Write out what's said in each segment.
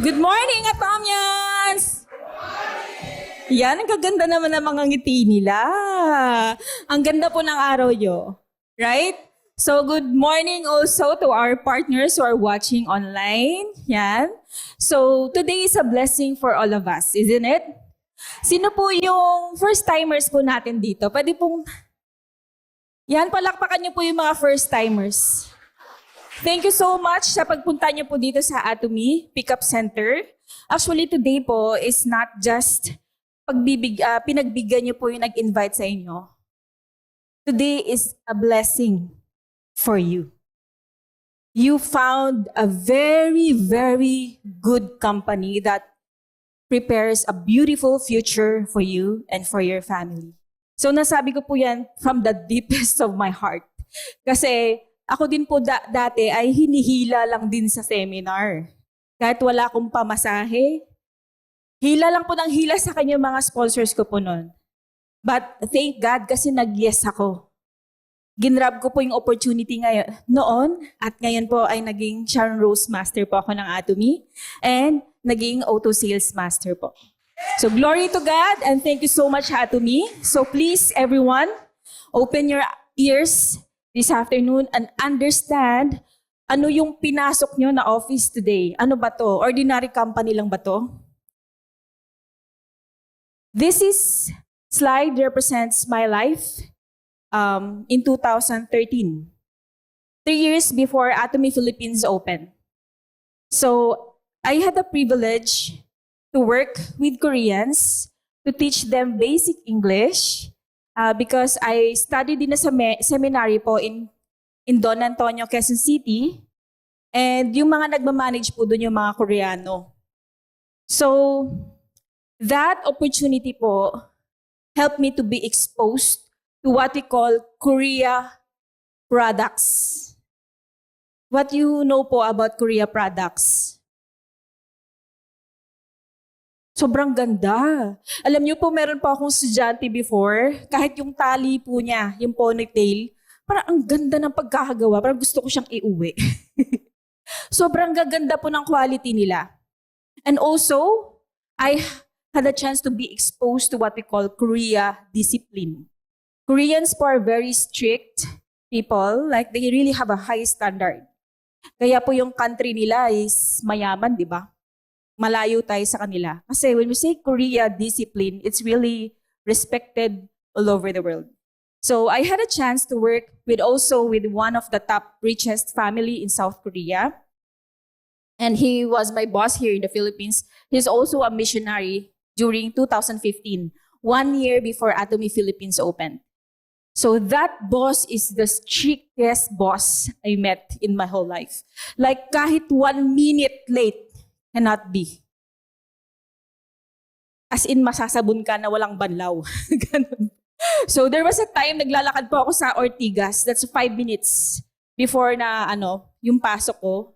Good morning, Atomians! Yan, ang kaganda naman ng mga ngiti nila. Ang ganda po ng araw nyo. Right? So, good morning also to our partners who are watching online. Yan. So, today is a blessing for all of us, isn't it? Sino po yung first-timers po natin dito? Pwede pong... Yan, palakpakan nyo po yung mga first-timers. Thank you so much sa pagpunta niyo po dito sa Atomy Pickup Center. Actually, today po is not just pinagbigyan niyo po yung nag-invite sa inyo. Today is a blessing for you. You found a very, very good company that prepares a beautiful future for you and for your family. So nasabi ko po yan from the deepest of my heart. Kasi ako din po dati ay hinihila lang din sa seminar. Kahit wala akong pamasahe. Hila lang po ng hila sa kanya mga sponsors ko po noon. But thank God kasi nag-yes ako. Ginrab ko po yung opportunity noon at ngayon po ay naging Sharon Rose Master po ako ng Atomy and naging Auto Sales Master po. So glory to God and thank you so much Atomy. So please everyone, open your ears this afternoon and understand ano yung pinasok nyo na office today. Ano ba to? Ordinary company lang ba to? This slide represents my life in 2013. 3 years before Atomy Philippines opened. So I had the privilege to work with Koreans, to teach them basic English, because I studied in a seminary po in Don Antonio, Quezon City. And yung mga nagmamanage po doon yung mga Koreano. So, that opportunity po helped me to be exposed to what we call Korea products. What you know po about Korea products? Sobrang ganda. Alam niyo po, meron pa akong estudyante before, kahit yung tali po niya, yung ponytail, parang ang ganda ng pagkakagawa, parang gusto ko siyang iuwi. Sobrang gaganda po ng quality nila. And also, I had a chance to be exposed to what we call Korea discipline. Koreans po are very strict people, like they really have a high standard. Kaya po yung country nila is mayaman, di ba? Malayo tayo sa kanila. Kasi when we say Korea discipline, it's really respected all over the world. So I had a chance to work with one of the top richest family in South Korea. And he was my boss here in the Philippines. He's also a missionary during 2015, 1 year before Atomy Philippines opened. So that boss is the strictest boss I met in my whole life. Like kahit 1 minute late, cannot be. As in, masasabon ka na walang banlaw. Ganun. So there was a time, naglalakad po ako sa Ortigas. That's 5 minutes before na yung pasok ko.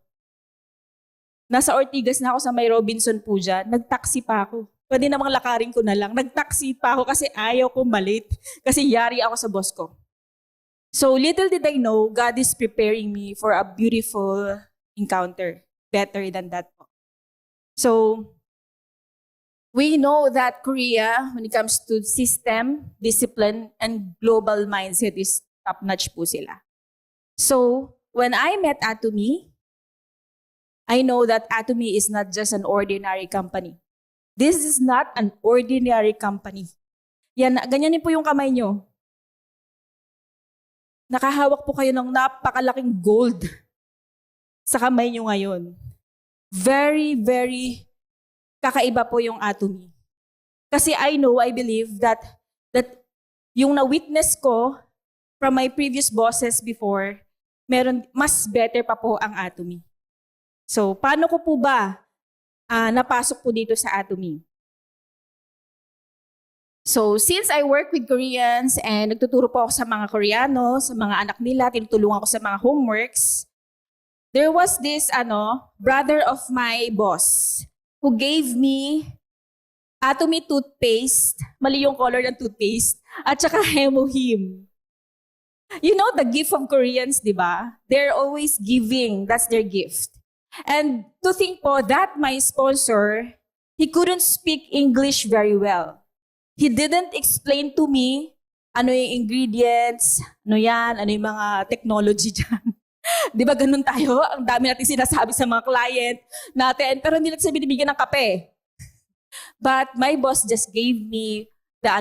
Nasa Ortigas na ako sa may Robinson po dyan. Nagtaxi pa ako. Pwede namang lakarin ko na lang. Nagtaxi pa ako kasi ayaw ko malit. Kasi yari ako sa boss ko. So little did I know, God is preparing me for a beautiful encounter. Better than that po. So, we know that Korea, when it comes to system, discipline, and global mindset is top-notch po sila. So, when I met Atomy, I know that Atomy is not just an ordinary company. This is not an ordinary company. Yan, ganyanin po yung kamay nyo. Nakahawak po kayo ng napakalaking gold sa kamay nyo ngayon. Very, very kakaiba po yung Atomy. Kasi I believe that yung na-witness ko from my previous bosses before, mas better pa po ang Atomy. So, paano ko po ba napasok po dito sa Atomy? So, since I work with Koreans and nagtuturo po ako sa mga Koreano, sa mga anak nila, tinutulungan ko sa mga homeworks, there was this brother of my boss who gave me Atomy toothpaste, mali yung color ng toothpaste, at saka Hemohim. You know the gift of Koreans, di ba? They're always giving. That's their gift. And to think po that my sponsor, he couldn't speak English very well. He didn't explain to me ano yung ingredients, ano yan, ano yung mga technology dyan. Di ba ganun tayo? Ang dami natin sinasabi sa mga client natin, pero hindi natin binibigyan ng kape. But my boss just gave me the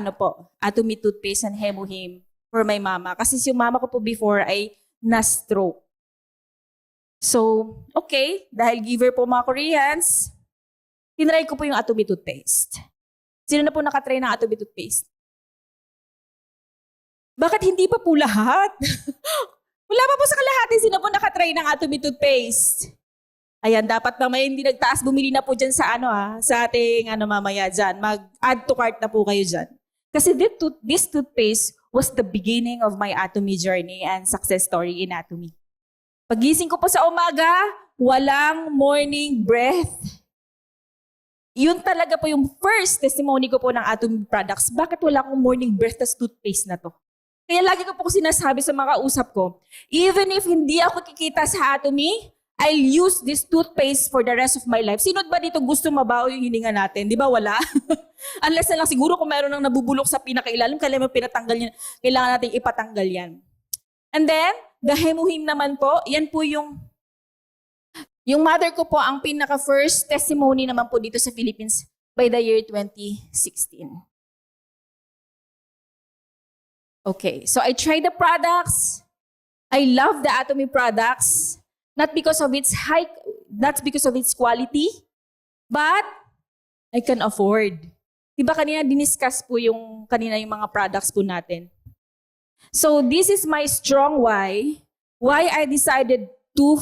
Atomy toothpaste and Hemuhim for my mama. Kasi yung mama ko po before ay na-stroke. So, okay, dahil giver po mga Koreans, tinry ko po yung Atomy toothpaste. Sino na po nakatry ng Atomy toothpaste? Bakit hindi pa po lahat? Wala pa po sa kalahati. Sino po nakatry ng Atomy toothpaste? Ayan, dapat mamaya hindi nagtaas. Bumili na po dyan sa sa ating mamaya dyan. Mag-add to cart na po kayo dyan. Kasi this toothpaste was the beginning of my Atomy journey and success story in Atomy. Pagising ko po sa umaga, walang morning breath. Yun talaga po yung first testimony ko po ng Atomy products. Bakit wala akong morning breath tas toothpaste na to? Kaya lagi ko po sinasabi sa mga usap ko, even if hindi ako kikita sa Atomy, I'll use this toothpaste for the rest of my life. Sino ba dito gusto mabaho yung hininga natin? Di ba wala? Unless na lang siguro kung mayroon nang nabubulok sa pinakailalim, kailangan pinatanggal yan. Kailangan natin ipatanggal yan. And then, the Hemuhim naman po, yan po yung mother ko po, ang pinaka-first testimony naman po dito sa Philippines by the year 2016. Okay, so I tried the products. I love the Atomy products. Not because of its quality, but I can afford. Diba kanina diniscuss po yung mga products po natin. So this is my strong why I decided to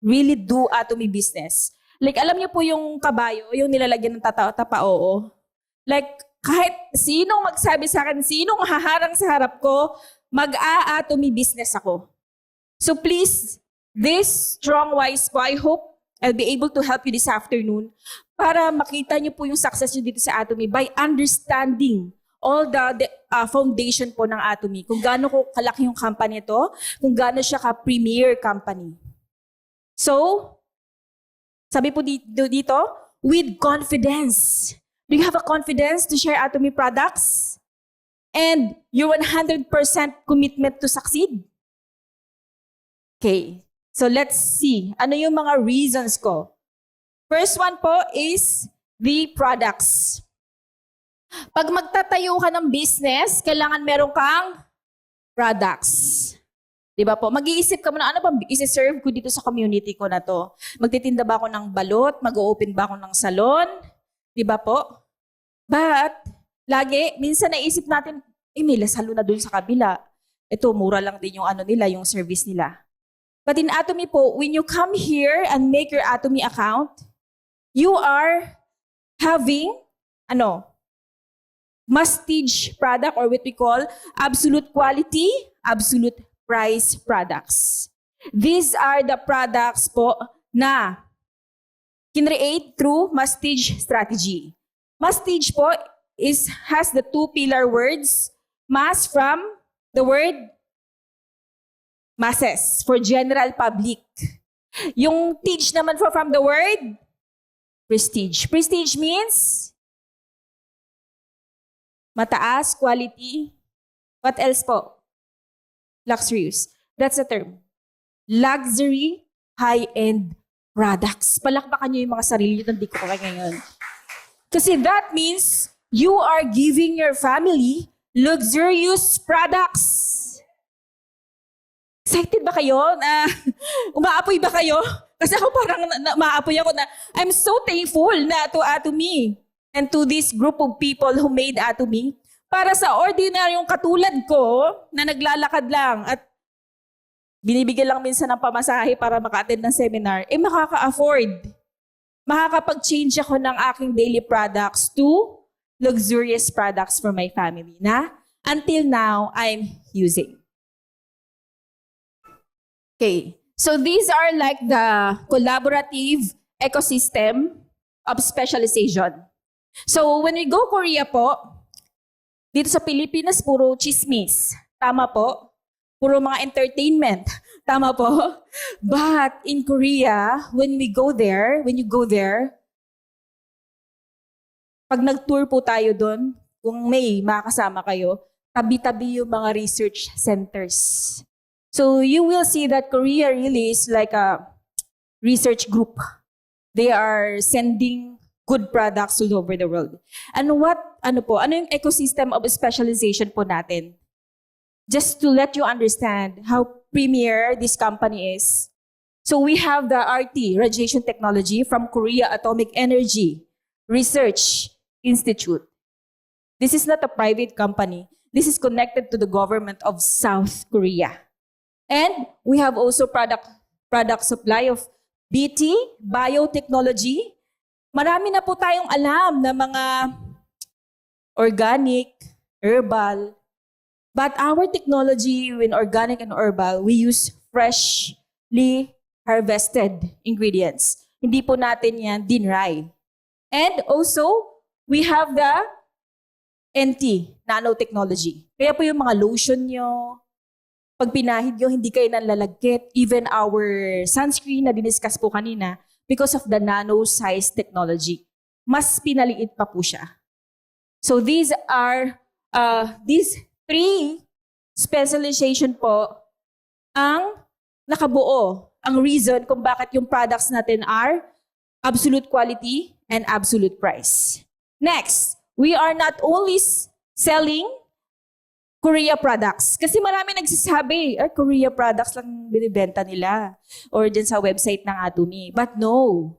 really do Atomy business. Like alam niyo po yung kabayo, yung nilalagyan ng tapa-oo. Like kahit sinong magsabi sa akin, sinong haharang sa harap ko, mag-a-Atomy business ako. So please, this strong wise po, I hope I'll be able to help you this afternoon para makita niyo po yung success niyo dito sa Atomy by understanding all the foundation po ng Atomy. Kung gaano ko kalaki yung company ito, kung gaano siya ka-premier company. So, sabi po dito, with confidence. Do you have a confidence to share Atomy products? And your 100% commitment to succeed? Okay. So let's see. Ano yung mga reasons ko? First one po is the products. Pag magtatayo ka ng business, kailangan meron kang products. Diba po? Mag-iisip ka muna, ano ba isi-serve ko dito sa community ko na to? Magtitinda ba ako ng balot? Mag-open ba ako ng salon? Diba po? But, lagi, minsan naisip natin, may lasalo na dun sa kabila. Ito, mura lang din yung nila, yung service nila. But in Atomy po, when you come here and make your Atomy account, you are having, Mastige product or what we call absolute quality, absolute price products. These are the products po na kinreate through Mastige strategy. Mastige po has the two pillar words, mass from the word masses, for general public. Yung tige naman from the word prestige. Prestige means mataas, quality. What else po? Luxurious. That's the term. Luxury, high-end products. Palakpakan nyo yung mga sarili nyo, hindi ko pa ngayon. Kasi that means you are giving your family luxurious products. Excited ba kayo? Umaapoy ba kayo? Kasi ako parang maapoy ako na I'm so thankful na to Atomy and to this group of people who made Atomy para sa ordinaryong katulad ko na naglalakad lang at binibigyan lang minsan ng pamasahe para maka-attend ng seminar, makaka-afford. Makakapag-change ako ng aking daily products to luxurious products for my family na until now I'm using. Okay, so these are like the collaborative ecosystem of specialization. So when we go Korea po, dito sa Pilipinas, puro chismis. Tama po? Puro mga entertainment. Tama po. But in Korea, when you go there, pag nag-tour po tayo doon, kung may makakasama kayo, tabi-tabi yung mga research centers. So you will see that Korea really is like a research group. They are sending good products all over the world. And ano yung ecosystem of specialization po natin? Just to let you understand how premier this company is. So we have the RT, Radiation Technology, from Korea Atomic Energy Research Institute. This is not a private company. This is connected to the government of South Korea. And we have also product supply of BT, biotechnology. Marami na po tayong alam na mga organic, herbal. But our technology in organic and herbal, we use freshly harvested ingredients. Hindi po natin yan dinray. And also, we have the NT, nanotechnology. Kaya po yung mga lotion nyo, pag pinahid nyo, hindi kayo nanlalagkit. Even our sunscreen na diniscuss po kanina, because of the nano-size technology, mas pinaliit pa po siya. So these are, these 3 specialization po ang nakabuo, ang reason kung bakit yung products natin are absolute quality and absolute price. Next, we are not only selling Korea products. Kasi marami nagsasabi, Korea products lang binibenta nila or dyan sa website ng Atomy. But no,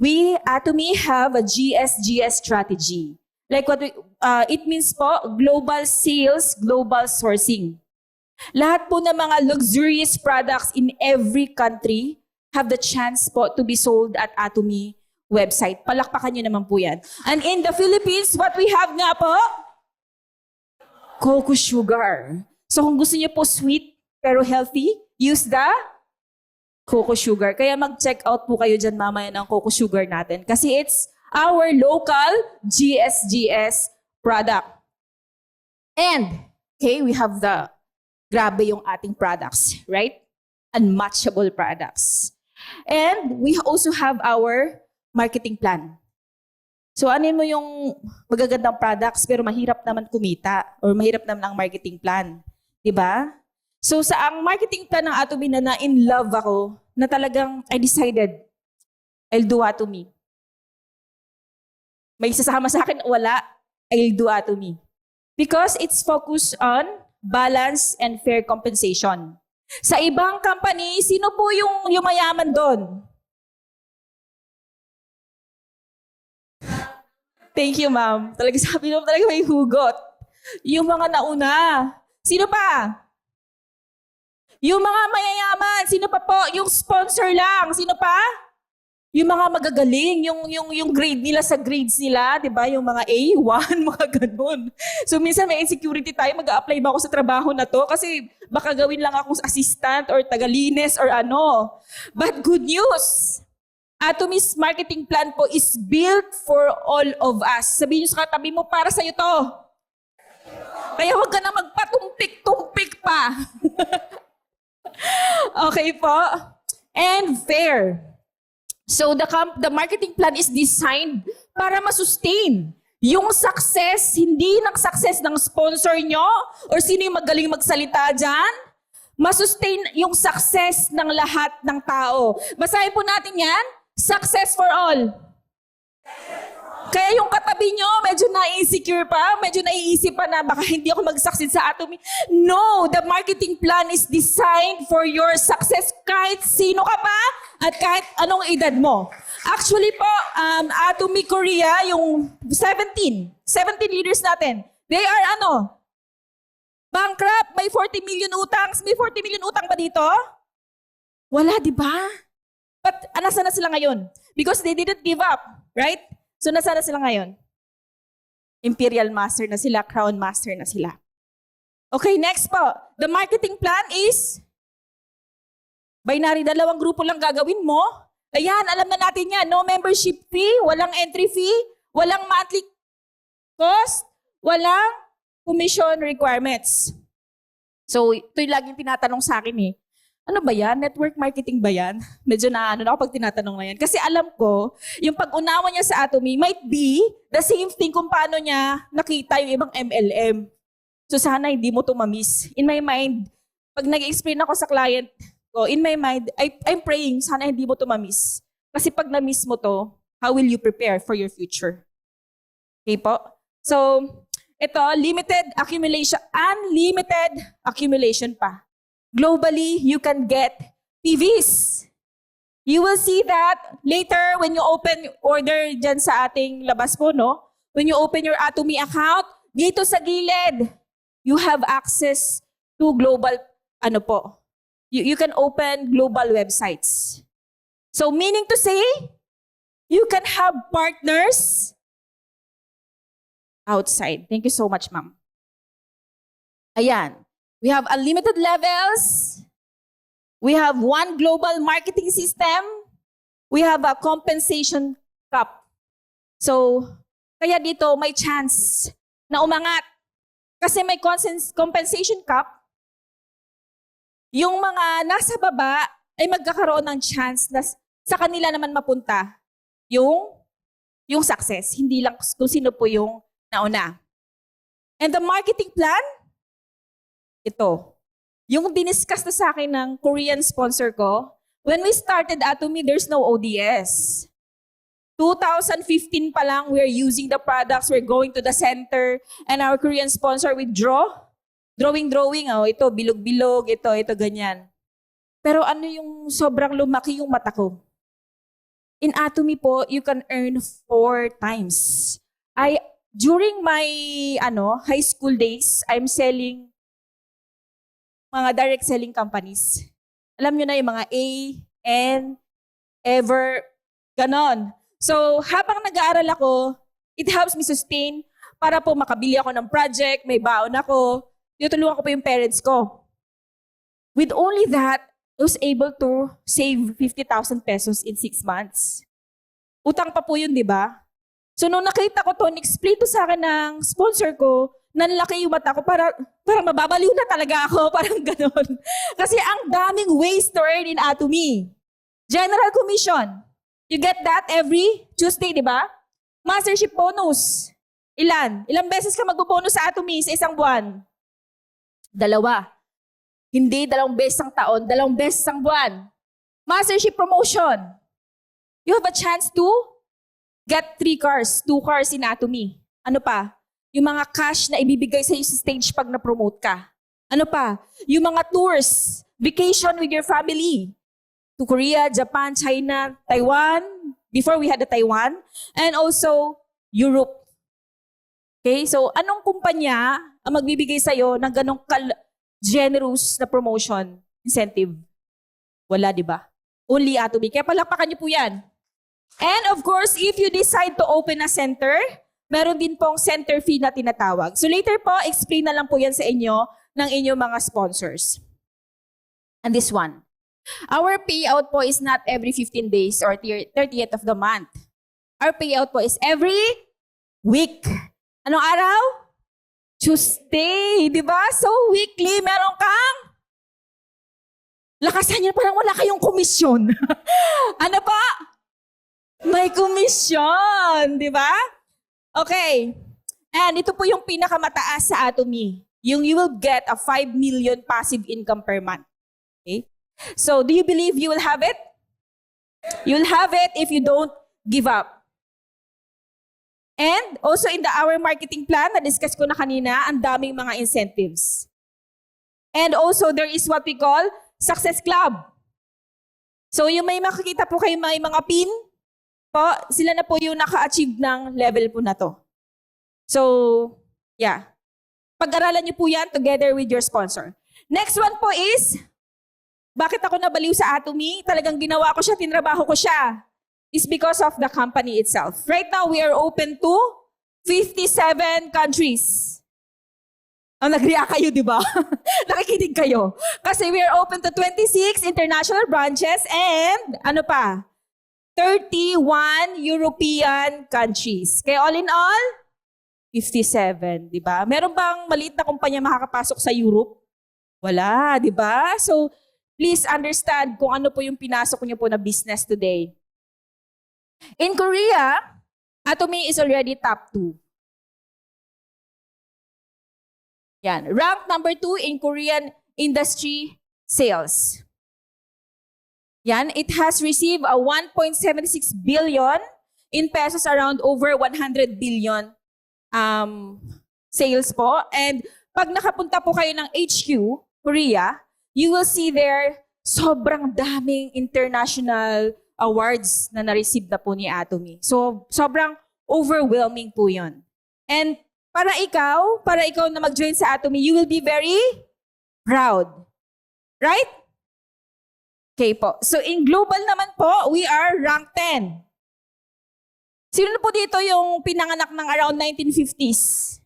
we, Atomy, have a GSGS strategy. Like what it means po, global sales, global sourcing. Lahat po ng mga luxurious products in every country have the chance po to be sold at Atomy website. Palakpakan nyo naman po yan. And in the Philippines, what we have nga po? Cocoa sugar. So kung gusto niyo po sweet pero healthy, use the cocoa sugar. Kaya mag-check out po kayo dyan mamaya ng cocoa sugar natin. Kasi it's our local GSGS product. And, okay, we have grabe yung ating products, right? Unmatchable products. And we also have our marketing plan. So ano mo yung magagandang products pero mahirap naman kumita or mahirap naman ang marketing plan. Diba? So sa ang marketing plan ng Atomy na in love ako, na talagang I decided, I'll do Atomy. May sasama sa akin, wala, I'll do Atomy. Because it's focused on balance and fair compensation. Sa ibang company, sino po yung mayaman doon? Thank you, ma'am. Talaga sabi mo talaga may hugot. Yung mga nauna. Sino pa? Yung mga mayayaman. Sino pa po? Yung sponsor lang. Sino pa? Yung mga magagaling. Yung grade nila sa grades nila. Diba? Yung mga A1, mga ganun. So minsan may insecurity tayo. Mag-a-apply ba ako sa trabaho na to? Kasi baka gawin lang akong assistant or tagalinis or ano. But good news. Atomy's marketing plan po is built for all of us. Sabihin nyo sa katabi mo, para sa'yo to. Kaya huwag ka na magpatumpik-tumpik pa. Okay po? And fair. So the marketing plan is designed para masustain yung success, hindi ng success ng sponsor nyo or sino yung magaling magsalita dyan. Masustain yung success ng lahat ng tao. Basahin po natin yan. Success for all. Kaya yung katabi nyo, medyo na-insecure pa, medyo naiisip pa na baka hindi ako mag-succeed sa Atomy. No, the marketing plan is designed for your success kahit sino ka pa at kahit anong edad mo. Actually po, Atomy Korea, yung 17 leaders natin, they are bankrupt, may 40 million utang. May 40 million utang ba dito? Wala, di ba? But nasa na sila ngayon? Because they didn't give up, right? So nasa na sila ngayon? Imperial Master na sila, Crown Master na sila. Okay, next po. The marketing plan is binary, 2 grupo lang gagawin mo. Ayan, alam na natin yan. No membership fee, walang entry fee, walang monthly cost, walang commission requirements. So ito yung laging tinatanong sa akin Ano ba yan? Network marketing ba yan? Medyo na ako pag tinatanong na yan. Kasi alam ko, yung pag-unawa niya sa Atomy might be the same thing kung paano niya nakita yung ibang MLM. So sana hindi mo to ma-miss. In my mind, pag nag-explain ako sa client ko, in my mind, I'm praying, sana hindi mo to ma-miss. Kasi pag na-miss mo to, how will you prepare for your future? Okay po? So, ito, unlimited accumulation pa. Globally, you can get PVs. You will see that later when you open order dyan sa ating labas po, no? When you open your Atomy account, dito sa gilid, you have access to global, you can open global websites. So meaning to say, you can have partners outside. Thank you so much, ma'am. Ayan. We have unlimited levels. We have one global marketing system. We have a compensation cap. So, kaya dito may chance na umangat. Kasi may compensation cap, yung mga nasa baba ay magkakaroon ng chance na sa kanila naman mapunta yung success. Hindi lang kung sino po yung nauna. And the marketing plan, ito. Yung diniscuss na sa akin ng Korean sponsor ko, when we started Atomy, there's no ODS. 2015 pa lang, we're using the products, we're going to the center, and our Korean sponsor would drawing, ito, bilog-bilog, ito, ganyan. Pero ano yung sobrang lumaki yung mata ko? In Atomy po, you can earn 4 times. During my high school days, I'm selling mga direct selling companies. Alam nyo na yung mga A, N, Ever, ganon. So, habang nag-aaral ako, it helps me sustain para po makabili ako ng project, may baon ako, tinutulungan ko po yung parents ko. With only that, I was able to save 50,000 pesos in 6 months. Utang pa po yun, di ba? So, nung nakita ko to, explain to sa akin ng sponsor ko, nanlaki yung mata ko, para mababaliw na talaga ako, parang ganon. Kasi ang daming ways to earn in Atomy. General commission. You get that every Tuesday, di ba? Mastership bonus. Ilan? Ilang beses ka mag-bonus sa Atomy sa isang buwan? 2. Hindi 2 beses ang taon, 2 beses ang buwan. Mastership promotion. You have a chance to get 3 cars, 2 cars in Atomy. Ano pa? Yung mga cash na ibibigay sa iyo sa stage pag na-promote ka. Ano pa? Yung mga tours, vacation with your family. To Korea, Japan, China, Taiwan. Before we had the Taiwan. And also, Europe. Okay? So, anong kumpanya ang magbibigay sa iyo ng ganong generous na promotion, incentive? Wala, di ba? Only Atomy. Kaya palakpakan niyo po yan. And of course, if you decide to open a center, meron din pong center fee na tinatawag. So later po, explain na lang po yan sa inyo ng inyong mga sponsors. And this one. Our payout po is not every 15 days or 30th of the month. Our payout po is every week. Anong araw? Tuesday, di ba? So weekly, meron kang lakasan niyo, parang wala kayong komisyon. Ano pa? May komisyon, di ba? Okay. And ito po yung pinakamataas sa Atomy. Yung you will get a 5 million passive income per month. Okay? So, do you believe you will have it? You'll have it if you don't give up. And also in our marketing plan, na-discuss ko na kanina, ang daming mga incentives. And also, there is what we call Success Club. So, yung may makikita po kayo may mga pin, po, sila na po yung naka-achieve ng level po na to. So, yeah. Pag-aralan niyo po yan together with your sponsor. Next one po is, bakit ako nabaliw sa Atomy? Talagang ginawa ko siya, tinrabaho ko siya. It's because of the company itself. Right now, we are open to 57 countries. Nag-react kayo, di ba? Nakikinig kayo. Kasi we are open to 26 international branches and, 31 European countries. Kaya all in all, 57, di ba? Meron bang maliit na kumpanya makakapasok sa Europe? Wala, di ba? So, please understand kung ano po yung pinasok niyo po na business today. In Korea, Atomy is already top 2. Yan. Rank number 2 in Korean industry sales. Yan. It has received a 1.76 billion in pesos, around over 100 billion sales po. And pag nakapunta po kayo ng HQ, Korea, you will see there sobrang daming international awards na na-receive na po ni Atomy. So, sobrang overwhelming po yun. And para ikaw na mag-join sa Atomy, you will be very proud. Right? Okay po. So, in global naman po, we are rank 10. Sino na po dito yung pinanganak ng around 1950s?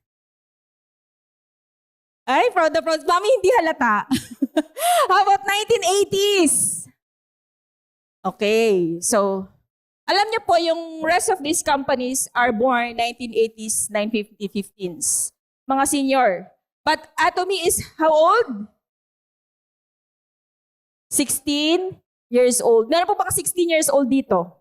Ay, proud na proud. Mami, hindi halata. How about 1980s? Okay, so, alam niyo po, yung rest of these companies are born 1980s, 1950s. Mga senior. But Atomy is how old? 16 years old. Meron po baka 16 years old dito?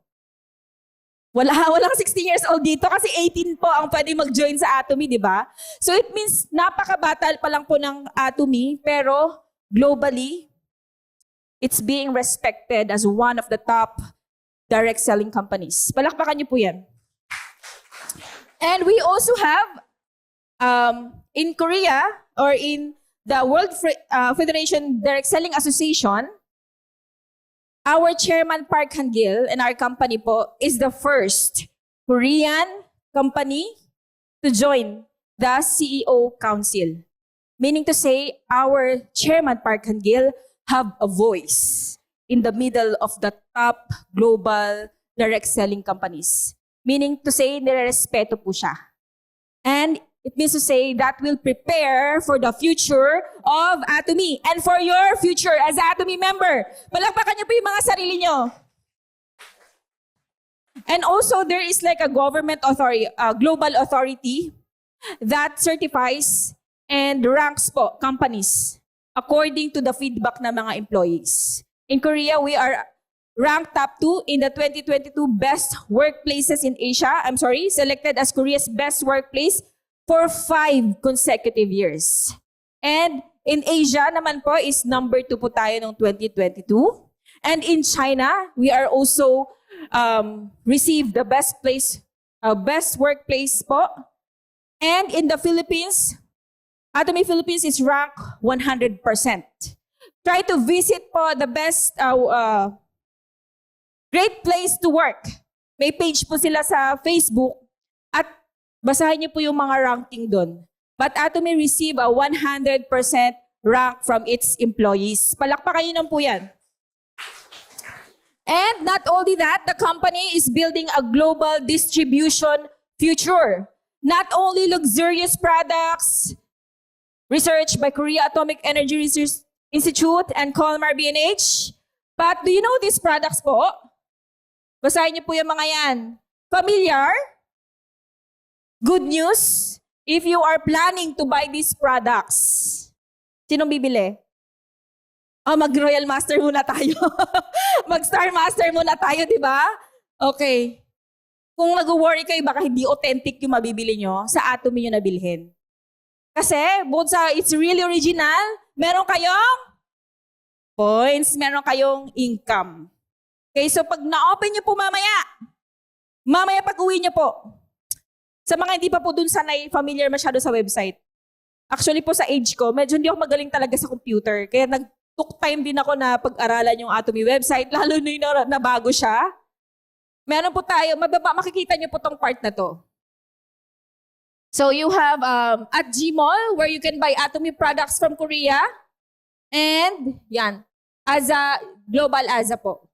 Walang 16 years old dito kasi 18 po ang pwede mag-join sa Atomy, di ba? So it means napakabata pa lang po ng Atomy, pero globally, it's being respected as one of the top direct selling companies. Palakpakan niyo po yan. And we also have, in Korea, or in the World Federation Direct Selling Association, our chairman, Park Han-gil, and our company po, is the first Korean company to join the CEO Council. Meaning to say, our chairman, Park Han-gil, have a voice in the middle of the top global direct selling companies. Meaning to say, nirerespeto po siya. And it means to say that will prepare for the future of Atomy and for your future as Atomy member. Palakpakan niyo po yung mga sarili niyo. And also, there is like a government authority, global authority that certifies and ranks po companies according to the feedback ng mga employees. In Korea, we are ranked top 2 in the 2022 Best Workplaces in Asia. Selected as Korea's best workplace for 5 consecutive years. And in Asia naman po is number 2 po tayo noong 2022. And in China, we are also received the best workplace po. And in the Philippines, Atomy Philippines is ranked 100%. Try to visit po the best great place to work. May page po sila sa Facebook at basahin niyo po yung mga ranking doon. But Atomy receive a 100% rank from its employees. Palakpakan niyo po yan. And not only that, the company is building a global distribution future. Not only luxurious products, research by Korea Atomic Energy Research Institute and Colmar B&H. But do you know these products po? Basahin niyo po yung mga yan. Familiar? Good news, if you are planning to buy these products, sinong bibili? Mag-Royal Master muna tayo. Mag-Star Master muna tayo, di ba? Okay. Kung nag-worry kayo, baka hindi authentic yung mabibili nyo, sa Atomy nyo nabilhin. Kasi, bukod sa it's really original, meron kayong points, meron kayong income. Okay, so pag na-open nyo po mamaya pag uwi nyo po, sa mga hindi pa po dun sanay familiar masyado sa website. Actually po sa age ko, medyo hindi ako magaling talaga sa computer. Kaya nag-took time din ako na pag-aralan yung Atomy website, lalo na yung nabago siya. Meron po tayo, makikita nyo po tong part na to. So you have at Gmall, where you can buy Atomy products from Korea. And yan, Global Aza po.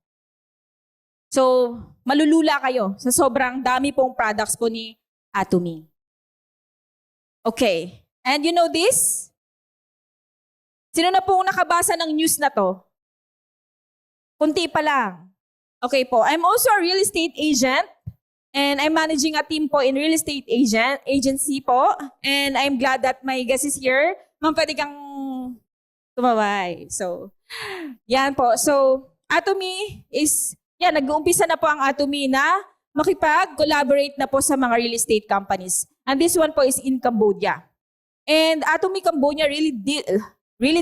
So, malulula kayo sa sobrang dami pong products po ni Atomy. Okay. And you know this? Sino na pong nakabasa ng news na to? Kunti pa lang. Okay po. I'm also a real estate agent. And I'm managing a team po in real estate agency po. And I'm glad that my guest is here. Ma'am, pwede kang Tumaway. So, yan po. So, Atomy is, yan, nag-uumpisa na po ang Atomy na makipag-collaborate na po sa mga real estate companies. And this one po is in Cambodia. And Atomy Cambodia really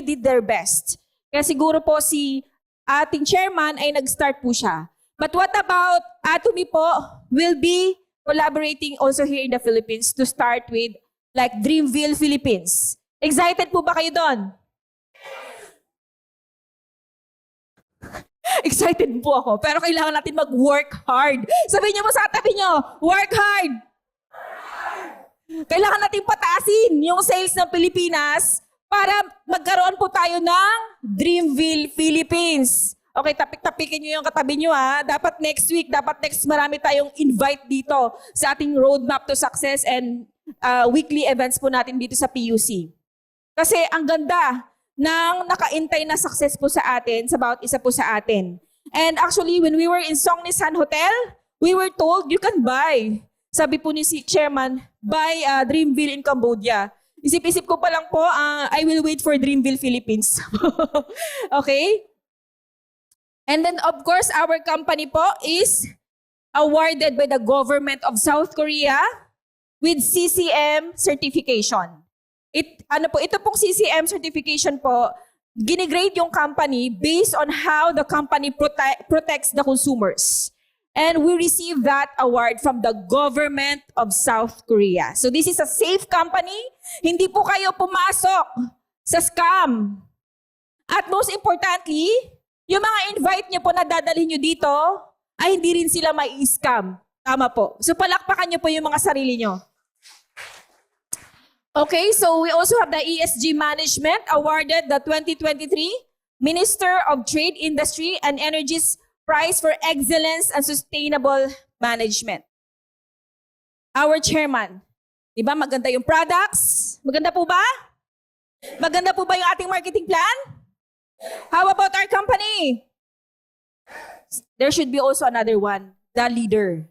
did their best. Kaya siguro po si ating chairman ay nag-start po siya. But what about Atomy po will be collaborating also here in the Philippines to start with like Dreamville Philippines. Excited po ba kayo doon? Excited po ako, pero kailangan natin mag-work hard. Sabihin niyo mo sa tabi niyo, work hard! Kailangan natin pataasin yung sales ng Pilipinas para magkaroon po tayo ng Dreamville Philippines. Okay, tapik-tapikin niyo yung katabi niyo ha. Dapat next week, marami tayong invite dito sa ating roadmap to success and weekly events po natin dito sa PUC. Kasi ang ganda ng nakaintay na success po sa atin, sa bawat isa po sa atin. And actually, when we were in Songnisan Hotel, we were told you can buy. Sabi po ni si Chairman, buy Dreamville in Cambodia. Isip-isip ko pa lang po, I will wait for Dreamville Philippines. Okay? And then of course, our company po is awarded by the government of South Korea with CCM certification. Ito pong CCM certification po, ginigrade yung company based on how the company protects the consumers. And we received that award from the government of South Korea. So this is a safe company. Hindi po kayo pumasok sa scam. At most importantly, yung mga invite nyo po na dadalhin nyo dito, ay hindi rin sila mai-scam. Tama po. So palakpakan nyo po yung mga sarili nyo. Okay, so we also have the ESG Management awarded the 2023 Minister of Trade, Industry, and Energy's Prize for Excellence and Sustainable Management. Our chairman, di ba maganda yung products? Maganda po ba? Maganda po ba yung ating marketing plan? How about our company? There should be also another one, the leader.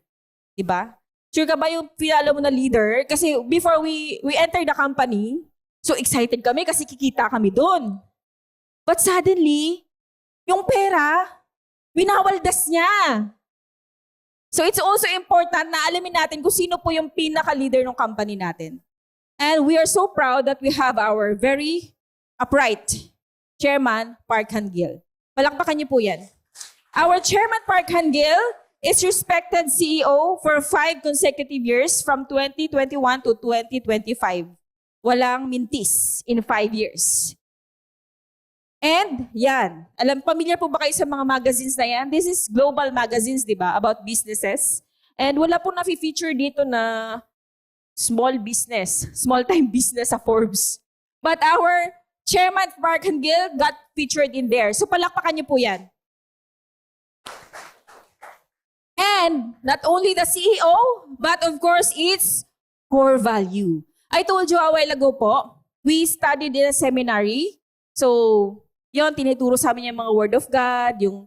Di ba? Sure ka ba yung pinalo mo na leader? Kasi before we entered the company, so excited kami kasi kikita kami doon. But suddenly, yung pera, winawaldas niya. So it's also important na alamin natin kung sino po yung pinaka-leader ng company natin. And we are so proud that we have our very upright Chairman, Park Han-gil. Palakpakan niyo po yan. Our Chairman, Park Han-gil, is respected CEO for 5 consecutive years from 2021 to 2025. Walang mintis in 5 years. And yan, pamilyar po ba kayo sa mga magazines na yan? This is global magazines, di ba? About businesses. And wala po na-feature dito na small business, small-time business sa Forbes. But our Chairman Park Han-gil got featured in there. So palakpakan niyo po yan. And not only the CEO, but of course, its core value. I told you a while ago po, we studied in a seminary. So, yun, tinituro sa amin yung mga word of God, yung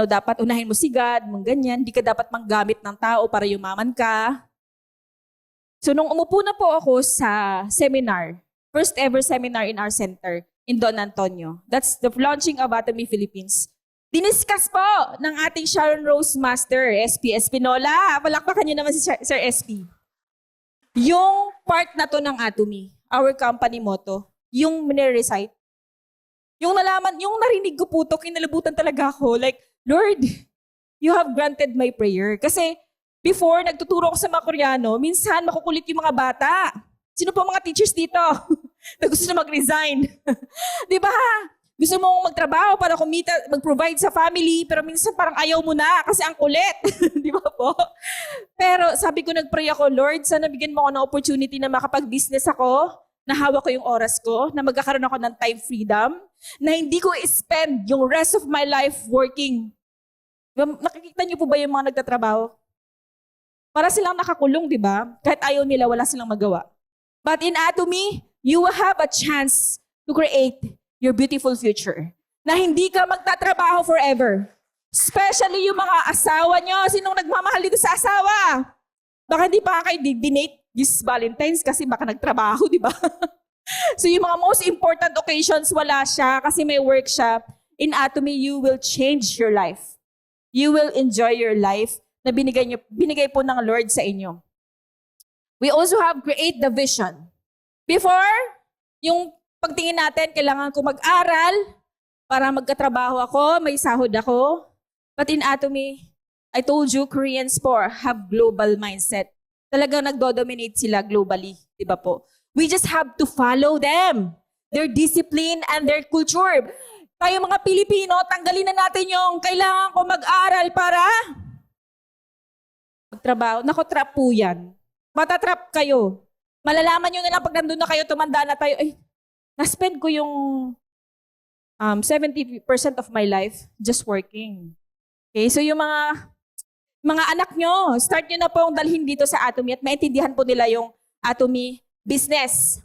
dapat unahin mo si God, mga ganyan. Di ka dapat manggamit ng tao para yumaman ka. So, nung umupo na po ako sa seminar, first ever seminar in our center in Don Antonio. That's the launching of Atomy Philippines. Diniscuss po ng ating Sharon Rose Master, SP Espinola. Palakpakan niyo naman si Sir SP. Yung part na to ng Atomy, our company motto, yung recite, yung narinig ko po to, kinalabutan talaga ako. Like, Lord, you have granted my prayer. Kasi before, nagtuturo ko sa mga Koreano, minsan makukulit yung mga bata. Sino po mga teachers dito na gusto na mag-resign? Di ba? Gusto mo magtrabaho para kumita, mag-provide sa family, pero minsan parang ayaw mo na kasi ang kulit. Di ba po? Pero sabi ko, nag-pray ako, Lord, sana bigyan mo ako ng opportunity na makapag-business ako, na hawak ko yung oras ko, na magkakaroon ako ng time freedom, na hindi ko spend yung rest of my life working. Nakikita niyo po ba yung mga nagtatrabaho? Para silang nakakulong, di ba? Kahit ayaw nila, wala silang magawa. But in Atomy, you will have a chance to create your beautiful future. Na hindi ka magtatrabaho forever. Especially yung mga asawa nyo. Sinong nagmamahal dito sa asawa? Baka hindi pa kayo dinate this Valentine's kasi baka nagtrabaho, di ba? So yung mga most important occasions, wala siya kasi may work siya. In Atomy, you will change your life. You will enjoy your life na binigay po ng Lord sa inyo. We also have create the vision. Before, yung pagtingin natin, kailangan ko mag-aral para magkatrabaho ako, may sahod ako. But in Atomy, I told you, Koreans po have global mindset. Talagang nagdo-dominate sila globally, di ba po? We just have to follow them, their discipline and their culture. Tayo mga Pilipino, tanggalin na natin yung kailangan ko mag-aral para magtrabaho. Nako, trap po yan. Matatrap kayo. Malalaman nyo na lang pag nandun na kayo, tumanda na tayo, na-spend ko yung 70% of my life just working. Okay, so yung mga anak nyo, start nyo na pong dalhin dito sa Atomy at maintindihan po nila yung Atomy business.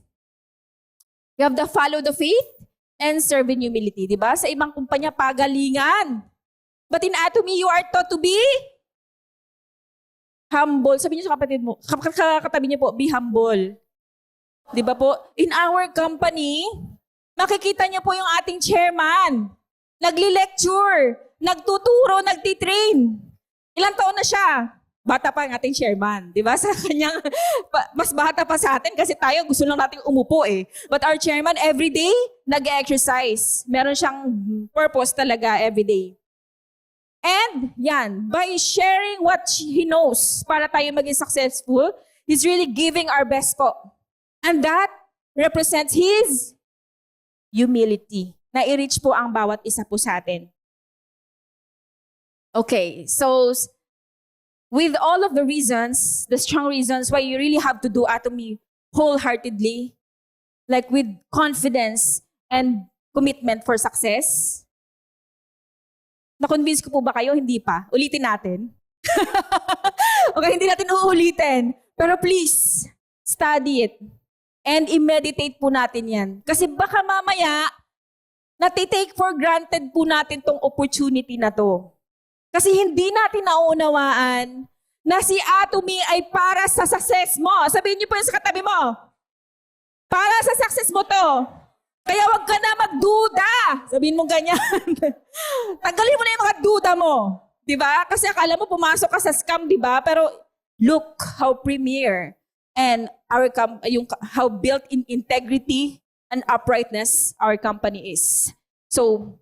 You have to follow the faith and serve in humility. Diba? Sa ibang kumpanya, pagalingan. But in Atomy, you are taught to be humble. Sabi niyo sa kapatid mo, katabi niyo po, be humble. Diba po? In our company, makikita niyo po yung ating chairman. Nagli-lecture, nagtuturo, nagtitrain. Ilang taon na siya? Bata pa ang ating chairman. Di ba? Sa kanyang, mas bata pa sa atin kasi tayo gusto lang natin umupo eh. But our chairman, every day, nag-exercise. Meron siyang purpose talaga every day. And yan, by sharing what he knows para tayo maging successful, he's really giving our best po. And that represents his humility. Na-i-reach po ang bawat isa po sa atin. Okay, so with all of the reasons, the strong reasons why you really have to do Atomy wholeheartedly, like with confidence and commitment for success. Na-convince ko po ba kayo? Hindi pa. Ulitin natin. Okay, hindi natin uulitin. Pero please, study it. And i-meditate po natin yan. Kasi baka mamaya, natitake for granted po natin tong opportunity na to. Kasi hindi natin nauunawaan na si Atomy ay para sa success mo. Sabihin niyo po yung sa katabi mo. Para sa success mo to. Kaya wag ka na magduda. Sabihin mo ganyan. Tanggalin mo na yung mga duda mo. Diba? Kasi akala mo pumasok ka sa scam, diba? Pero look how premier and how built in integrity and uprightness our company is. So,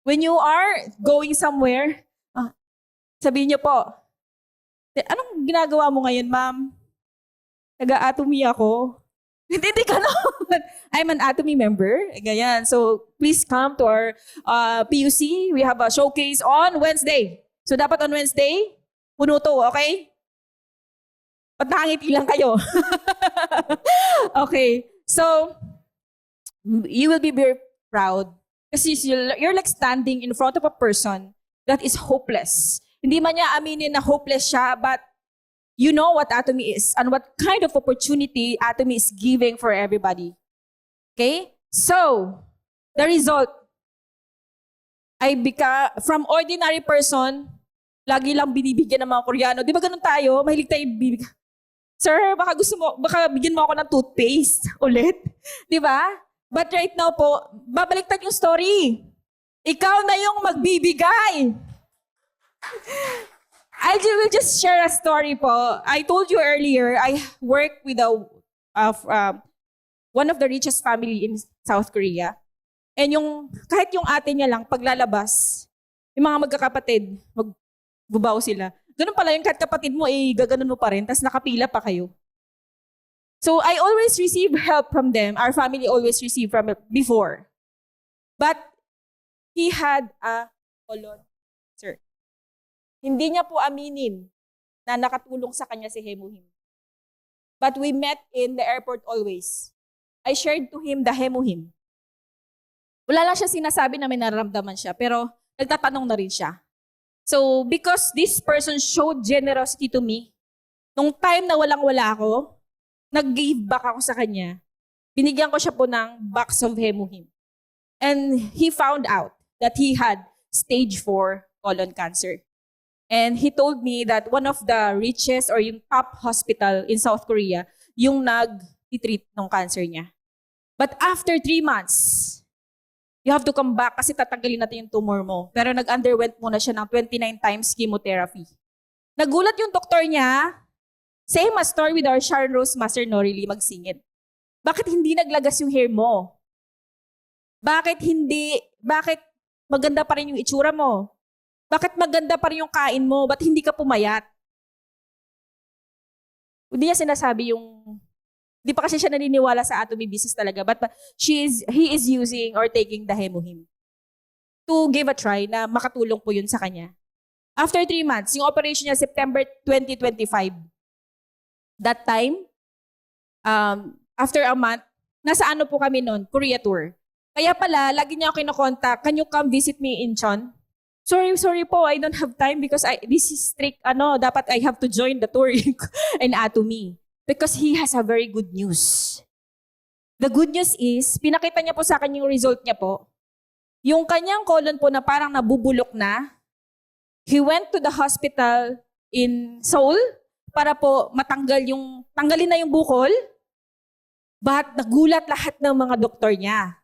when you are going somewhere, sabihin niyo po, anong ginagawa mo ngayon, ma'am? Nag-Atomy ako. Hindi ka naman. I'm an Atomy member. Ganyan. So, please come to our PUC. We have a showcase on Wednesday. So, dapat on Wednesday, puno to, okay? Patangiti lang kayo. Okay. So, you will be very proud. Kasi you're like standing in front of a person that is hopeless. Hindi man niya aminin na hopeless siya, but you know what Atomy is and what kind of opportunity Atomy is giving for everybody. Okay? So, the result, I become, from ordinary person, lagi lang binibigyan ng mga Koreano. Di ba ganun tayo? Mahilig tayo bibigyan. Sir, baka bigyan mo ako ng toothpaste ulit. Di ba? But right now po, babaliktad yung story. Ikaw na yung magbibigay. I will just share a story po. I told you earlier, I work with one of the richest family in South Korea. And kahit yung ate niya lang, paglalabas, yung mga magkakapatid, magbubaw sila. Ganun pala yung kahit kapatid mo, gaganon mo pa rin, tas nakapila pa kayo. So I always receive help from them. Our family always received from it before. But he had a colon. Hindi niya po aminin na nakatulong sa kanya si Hemuhim. But we met in the airport always. I shared to him the Hemuhim. Wala lang siya sinasabi na may nararamdaman siya, pero nagtatanong na rin siya. So, because this person showed generosity to me, nung time na walang-wala ako, nag-give back ako sa kanya. Binigyan ko siya po ng box of Hemuhim. And he found out that he had stage 4 colon cancer. And he told me that one of the richest or yung top hospital in South Korea, yung nag-treat ng cancer niya. But after 3 months, you have to come back kasi tatanggalin natin yung tumor mo. Pero nag-underwent muna siya ng 29 times chemotherapy. Nagulat yung doktor niya, same as story with our Sharon Rose Master Norily magsingit. Bakit hindi naglagas yung hair mo? Bakit maganda pa rin yung itsura mo? Bakit maganda pa rin yung kain mo? Ba't hindi ka pumayat? Hindi niya sinasabi hindi pa kasi siya naniniwala sa Atomy business talaga, but he is using or taking the Hemuhim to give a try na makatulong po yun sa kanya. After 3 months, yung operation niya September 2025. That time, after a month, nasa ano po kami noon? Korea tour. Kaya pala, lagi niya ako kinokontak, can you come visit me in Incheon? Sorry po, I don't have time because this is strict, dapat I have to join the tour in Atomy. Because he has a very good news. The good news is, pinakita niya po sa akin yung result niya po. Yung kanyang colon po na parang nabubulok na, he went to the hospital in Seoul para po tanggalin na yung bukol, but nagulat lahat ng mga doktor niya.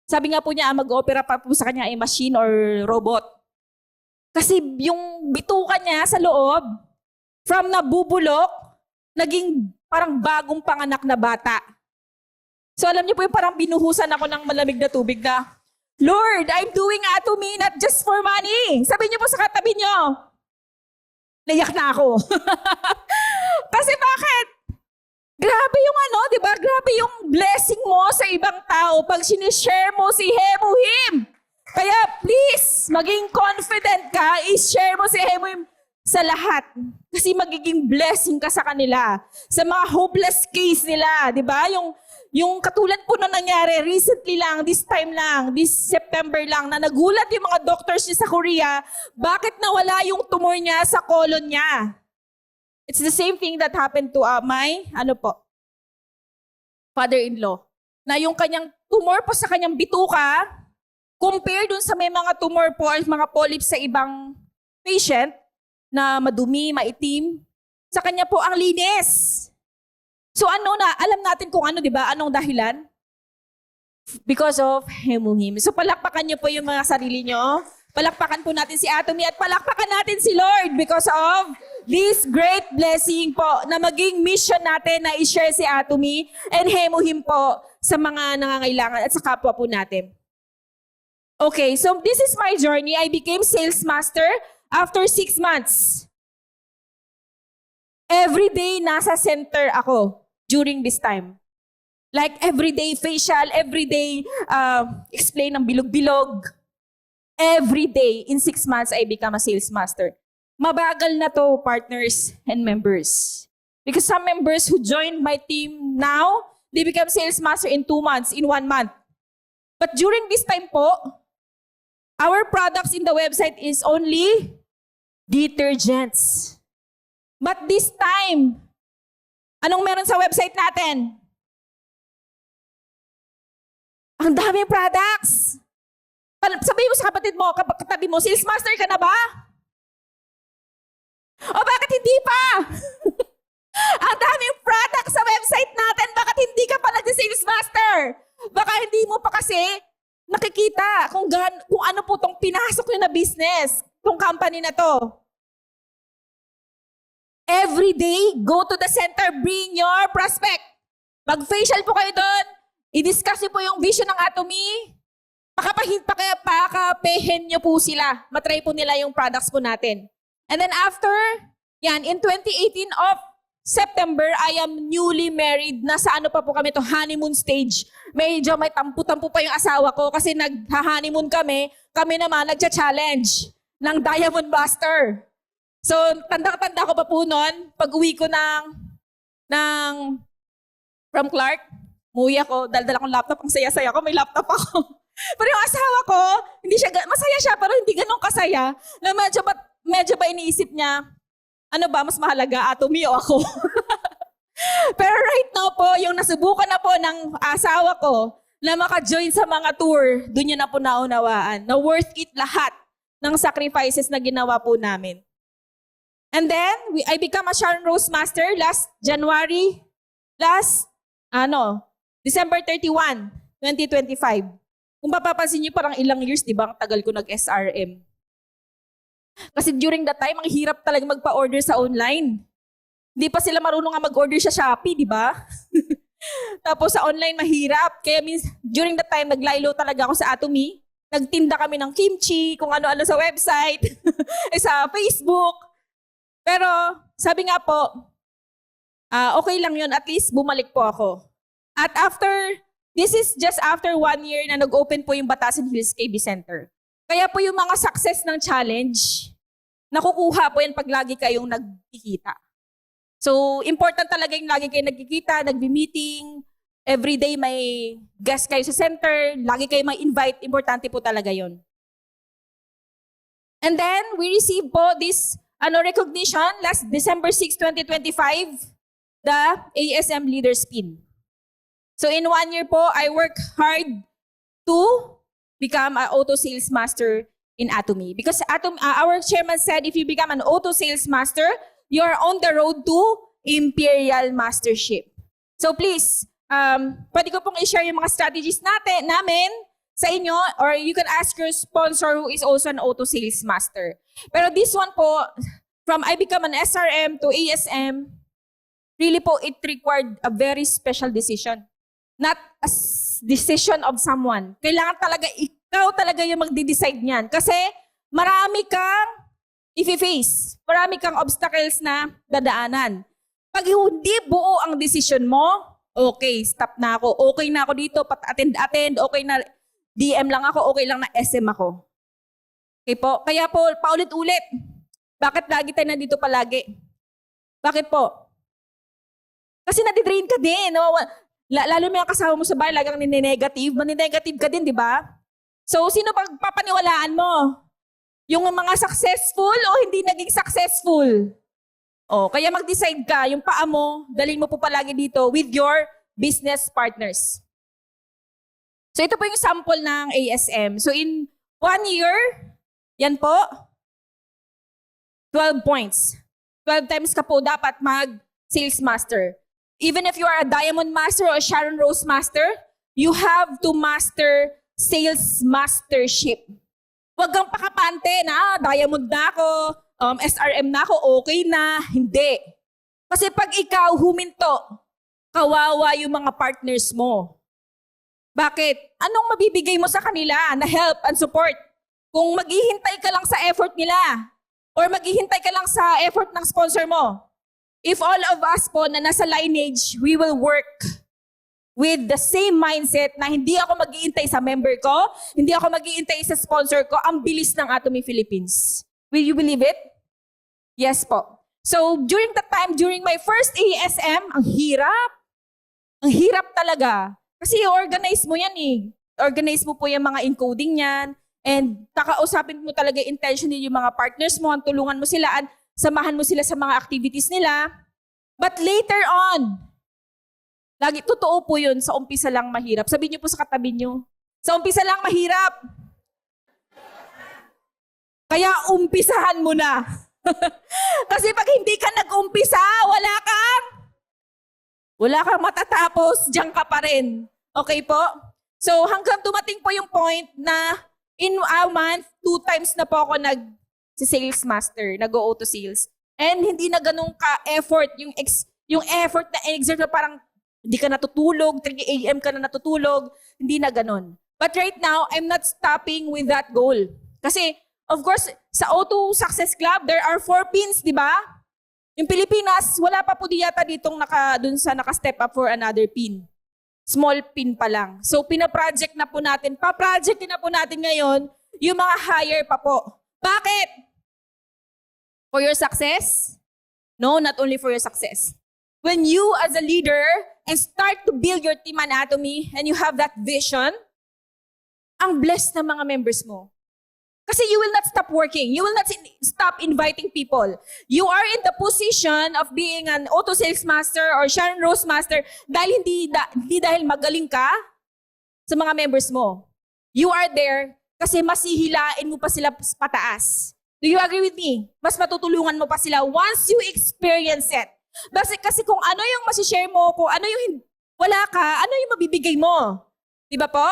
Sabi nga po niya, mag-opera pa po sa kanya ay machine or robot. Kasi yung bituka niya sa loob, from nabubulok, naging parang bagong panganak na bata. So alam niyo po yung parang binuhusan ako ng malamig na tubig na, Lord, I'm doing Atomy not just for money. Sabi niyo po sa katabi niyo. Naiyak na ako. Kasi bakit? Grabe yung di ba? Grabe yung blessing mo sa ibang tao pag sinishare mo si Hemuhim. Kaya please, maging confident ka, i-share mo si Hemuhim sa lahat. Kasi magiging blessing ka sa kanila. Sa mga hopeless case nila, di ba? Yung katulad po na nangyari, recently lang, this September lang, na nagulat yung mga doctors niya sa Korea, bakit nawala yung tumor niya sa colon niya? It's the same thing that happened to my, father-in-law. Na yung kanyang tumor po sa kanyang bituka, compare dun sa may mga tumor po, mga polyps sa ibang patient, na madumi, maitim. Sa kanya po ang linis. So alam natin kung di ba? Anong dahilan? Because of Hemuhim. So palakpakan niyo po yung mga sarili niyo. Palakpakan po natin si Atomy at palakpakan natin si Lord because of this great blessing po na maging mission natin na i-share si Atomy and Hemuhim po sa mga nangangailangan at sa kapwa po natin. Okay, so this is my journey. I became sales master after 6 months. Every day, nasa center ako during this time. Like everyday facial, everyday explain ng bilog-bilog. Every day, in 6 months, I become a sales master. Mabagal na to, partners and members. Because some members who joined my team now, they become sales master in 2 months, in 1 month. But during this time po, our products in the website is only detergents. But this time, anong meron sa website natin? Ang daming products. Sabihin mo sa kapatid mo, katabi mo, sales master ka na ba? O bakit hindi pa? Ang daming products sa website natin, bakit hindi ka pa nag-sales master? Baka hindi mo pa kasi nakikita kung ano po itong pinasok nyo na business, itong company na to. Every day, go to the center, bring your prospect. Mag-facial po kayo doon. I-discuss po yung vision ng Atomy. Pakapehen nyo po sila. Matry po nila yung products po natin. And then after, in 2018 of September, I am newly married. Nasa pa po kami to, honeymoon stage. Medyo may tampu-tampu pa yung asawa ko kasi nag-honeymoon kami. Kami naman nagcha-challenge ng Diamond Buster. So, tanda ko pa po noon, pag-uwi ko from Clark, umuwi ako, daldala akong laptop, ang saya-saya ko, may laptop ako. Pero yung asawa ko, masaya siya, pero hindi ganun kasaya. Na medyo ba iniisip niya, ano ba, mas mahalaga, Atomy o ako? Pero right now po, yung nasubukan na po ng asawa ko, na maka-join sa mga tour, doon niya na po naunawaan, na worth it lahat ng sacrifices na ginawa po namin. And then, I become a Sharon Rose Master last January, December 31, 2025. Kung mapapansin niyo, parang ilang years, di ba, ang tagal ko nag-SRM. Kasi during that time, ang hirap talaga magpa-order sa online. Hindi pa sila marunong nga mag-order sa Shopee, di ba? Tapos sa online, mahirap. Kaya during that time, naglaylo talaga ako sa Atomy. Nagtinda kami ng kimchi, kung ano-ano sa website, sa Facebook. Pero sabi nga po, okay lang yun. At least bumalik po ako. At this is just after 1 year na nag-open po yung Batasan Hills KB Center. Kaya po yung mga success ng challenge, nakukuha po yan pag lagi kayong nagkikita. So, important talaga yung lagi kayo nagkikita, nagbi-meeting, everyday may guest kayo sa center, lagi kayo may invite, importante po talaga yon. And then, we received po this recognition last December 6, 2025, the ASM Leaders Pin. So, in 1 year po, I work hard to become an auto sales master in Atomy. Because our chairman said, if you become an auto sales master, you're on the road to Imperial Mastership. So please, pwede ko pong i-share yung mga strategies namin sa inyo, or you can ask your sponsor who is also an auto sales master. Pero this one po, from I become an SRM to ASM, really po, it required a very special decision. Not a decision of someone. Kailangan talaga, ikaw talaga yung magde-decide niyan. Kasi marami kang i-face. Marami kang obstacles na dadaanan. Pag hindi buo ang decision mo, okay, stop na ako. Okay na ako dito, pat-attend, okay na DM lang ako, okay lang na SM ako. Okay po? Kaya po, paulit-ulit. Bakit lagi tayo nandito palagi? Bakit po? Kasi nadidrain ka din. Lalo may kasama mo sa bahay, lagang nini-negative. Mani-negative ka din, di ba? So, sino pagpapaniwalaan mo? Yung mga successful o hindi naging successful? Kaya mag-decide ka, yung paa mo, dalhin mo po palagi dito with your business partners. So ito po yung sample ng ASM. So in 1 year, yan po, 12 points. 12 times ka po dapat mag-sales master. Even if you are a Diamond Master or a Sharon Rose Master, you have to master sales mastership. Huwag kang pakapante na, diamond na ako, SRM na ako, okay na. Hindi. Kasi pag ikaw huminto, kawawa yung mga partners mo. Bakit? Anong mabibigay mo sa kanila na help and support? Kung maghihintay ka lang sa effort nila, or maghihintay ka lang sa effort ng sponsor mo. If all of us po na nasa lineage, we will work with the same mindset na hindi ako mag-iintay sa member ko, hindi ako mag-iintay sa sponsor ko, ang bilis ng Atomy Philippines. Will you believe it? Yes po. So, during that time, during my first ASM, ang hirap. Ang hirap talaga. Kasi organize mo yan eh. Organize mo po yung mga encoding niyan, and kakausapin mo talaga intentionally yung mga partners mo, tulungan mo sila, at samahan mo sila sa mga activities nila. But later on, lagi, totoo po yun, sa umpisa lang mahirap. Sabihin niyo po sa katabi niyo, sa umpisa lang mahirap. Kaya umpisahan mo na. Kasi pag hindi ka nag-umpisa, wala kang matatapos, diyan ka pa rin. Okay po? So hanggang dumating po yung point na in a month, 2 times na po ako nag-sales master, nag-auto sales. And hindi na ganun ka-effort, yung effort na exert na parang hindi ka natutulog, 3 a.m. ka na natutulog, hindi na ganun. But right now, I'm not stopping with that goal. Kasi, of course, sa Auto Success Club, there are 4 pins, di ba? Yung Pilipinas, wala pa po di yata ditong naka-step up for another pin. Small pin pa lang. So, pina-project na po natin. Pa-project na po natin ngayon yung mga higher pa po. Bakit? For your success? No, not only for your success. When you as a leader and start to build your team anatomy and you have that vision, ang blessed na mga members mo. Kasi you will not stop working. You will not stop inviting people. You are in the position of being an auto sales master or Sharon Rose master dahil hindi dahil magaling ka sa mga members mo. You are there kasi masihilain mo pa sila pataas. Do you agree with me? Mas matutulungan mo pa sila once you experience it. Kasi kung ano yung masishare mo, kung wala ka, ano yung mabibigay mo? Di ba po?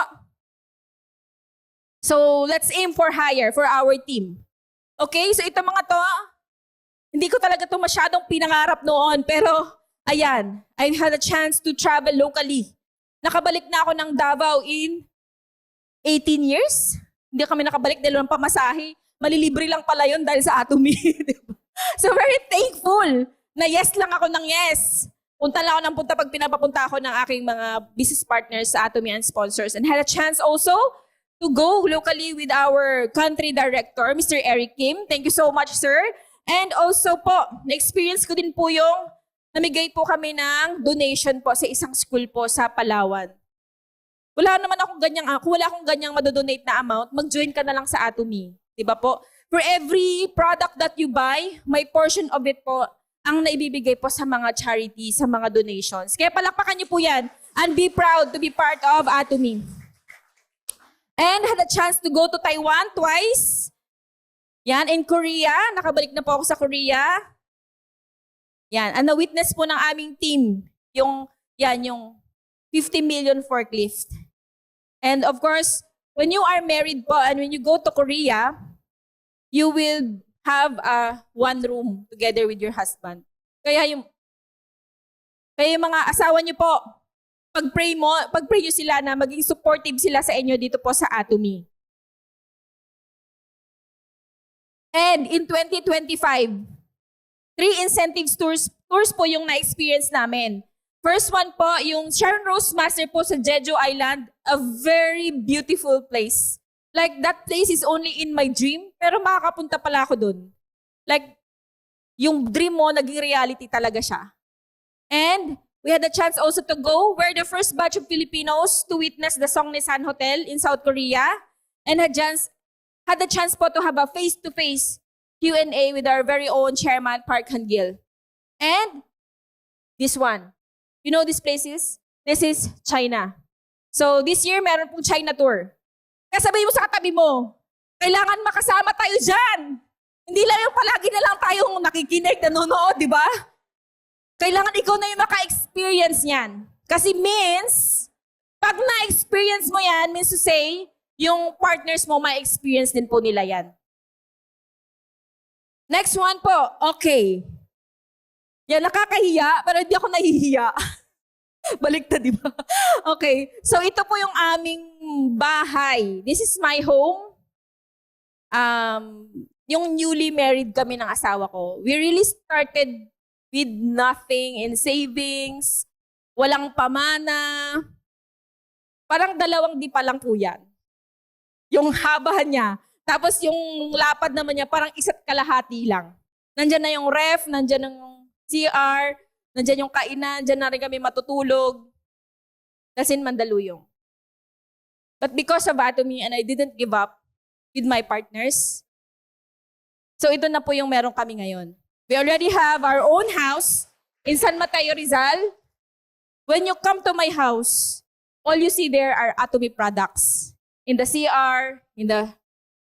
So, let's aim for higher for our team. Okay? So, ito mga to, hindi ko talaga to masyadong pinangarap noon. Pero, ayan, I had a chance to travel locally. Nakabalik na ako ng Davao in 18 years. Hindi kami nakabalik dahil ng pamasahe. Malilibre lang pala yun dahil sa Atomy. So, very thankful na yes lang ako ng yes. Punta lang ako ng punta pag pinapapunta ako ng aking mga business partners sa Atomy and sponsors. And had a chance also to go locally with our country director, Mr. Eric Kim. Thank you so much, sir. And also po, na-experience ko din po yung namigay po kami ng donation po sa isang school po sa Palawan. Wala naman akong ganyang, kung wala akong ganyang madodonate na amount, mag-join ka na lang sa Atomy. Diba po? For every product that you buy, may portion of it po ang naibibigay po sa mga charity, sa mga donations. Kaya palakpakan niyo po yan and be proud to be part of Atomy. And had a chance to go to Taiwan twice. Yan, in Korea. Nakabalik na po ako sa Korea. Yan, and na-witness po ng aming team yung 50 million forklift. And of course, when you are married po and when you go to Korea, you will have one room together with your husband. Kaya yung mga asawa niyo po, pag-pray nyo sila na maging supportive sila sa inyo dito po sa Atomy. And in 2025, 3 incentives tours po yung na-experience namin. First one po, yung Sharon Rose Master po sa Jeju Island, a very beautiful place. Like, that place is only in my dream, pero makakapunta pala ako dun. Like, yung dream mo, naging reality talaga siya. And we had a chance also to go. We're the first batch of Filipinos to witness the Songnesan Hotel in South Korea. And had the chance po to have a face-to-face Q&A with our very own chairman, Park Han-gil. And this one. You know this place is? This is China. So this year, meron pong China tour. Kaya sabihin mo sa katabi mo, kailangan makasama tayo dyan. Hindi lang yung palagi na lang tayong nakikinig, nanonood, di ba? Kailangan ikaw na yung maka-experience niyan. Kasi means, pag na-experience mo yan, means to say, yung partners mo, ma-experience din po nila yan. Next one po, okay. Yan, nakakahiya, pero hindi ako nahihiya. Baliktad, di ba? Okay, so ito po yung aming bahay. This is my home. Yung newly married kami ng asawa ko, we really started with nothing in savings, walang pamana. Parang 2 di pa lang po yan. Yung haba niya. Tapos yung lapad naman niya, parang 1 kalahati lang. Nandyan na yung ref, nandyan yung CR, nandyan yung kainan, dyan na rin kami matutulog. That's in Mandaluyong. But because of Atomy, and I didn't give up with my partners, so ito na po yung meron kami ngayon. We already have our own house in San Mateo, Rizal. When you come to my house, all you see there are Atomy products. In the CR,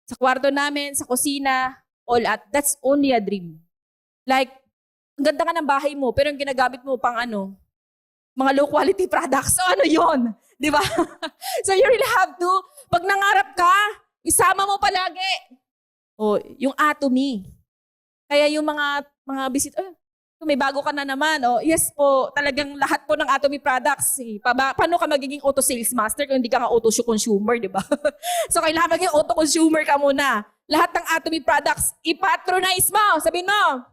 sa kwarto namin, sa kusina, that's only a dream. Like, ang ganda nga ng bahay mo, pero yung ginagamit mo pang mga low quality products. So ano yun? Di ba? So you really have to, pag nangarap ka, isama mo palagi. Yung Atomy. Kaya yung mga visit, may bago ka na naman. Yes po, talagang lahat po ng Atomy products. Paano ka magiging auto sales master kung hindi ka nga auto consumer, di ba? So kailangan maging auto consumer ka muna. Lahat ng Atomy products, ipatronize mo. Sabihin mo,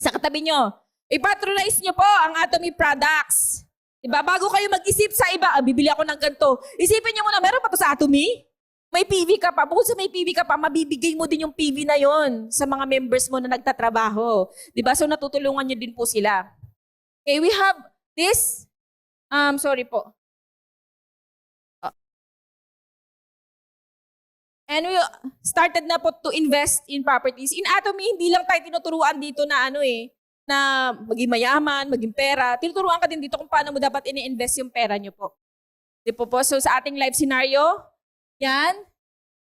sa katabi nyo, ipatronize nyo po ang Atomy products. Diba? Bago kayo mag-isip sa iba, bibili ako ng ganito. Isipin nyo muna, meron pa to sa Atomy? May PV ka pa. Bukod sa may PV ka pa, mabibigay mo din yung PV na yon sa mga members mo na nagtatrabaho. Diba? So natutulungan nyo din po sila. Okay, we have this. Sorry po. And we started na po to invest in properties. In Atomy, hindi lang tayo tinuturuan dito na na maging mayaman, maging pera. Tinuturuan ka din dito kung paano mo dapat ini-invest yung pera nyo po. Di po po. So sa ating life scenario, yan.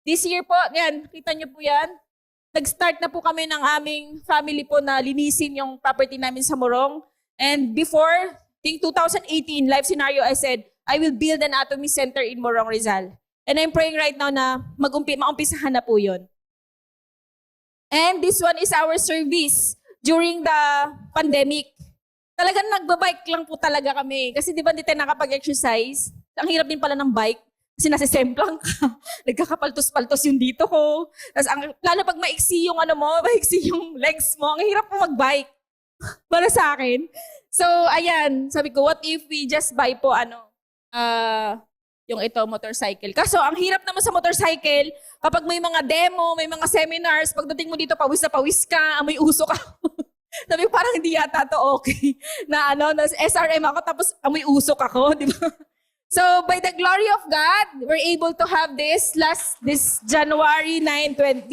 This year po, yan, kita nyo po yan. Nag-start na po kami ng aming family po na linisin yung property namin sa Morong. And before, think 2018, live scenario, I said, I will build an Atomy Center in Morong Rizal. And I'm praying right now na maumpisahan na po yun. And this one is our service during the pandemic. Talagang nagbabike lang po talaga kami. Kasi di ba hindi tayo nakapag-exercise? Ang hirap din pala ng bike. Kasi nasisemplang ka. Nagkakapaltos-paltos yung dito ko. Tapos lalo pag maiksi yung maiksi yung legs mo, ang hirap po mag-bike. Para sa akin. So, ayan. Sabi ko, what if we just buy po yung ito, motorcycle. Kaso, ang hirap naman sa motorcycle, kapag may mga demo, may mga seminars, pagdating mo dito, pawis na pawis ka, amoy uso ka. Sabi ko, parang hindi yata to okay. Na SRM ako, tapos amoy usok ako, di ba? So, by the glory of God, we're able to have this January 9, 20,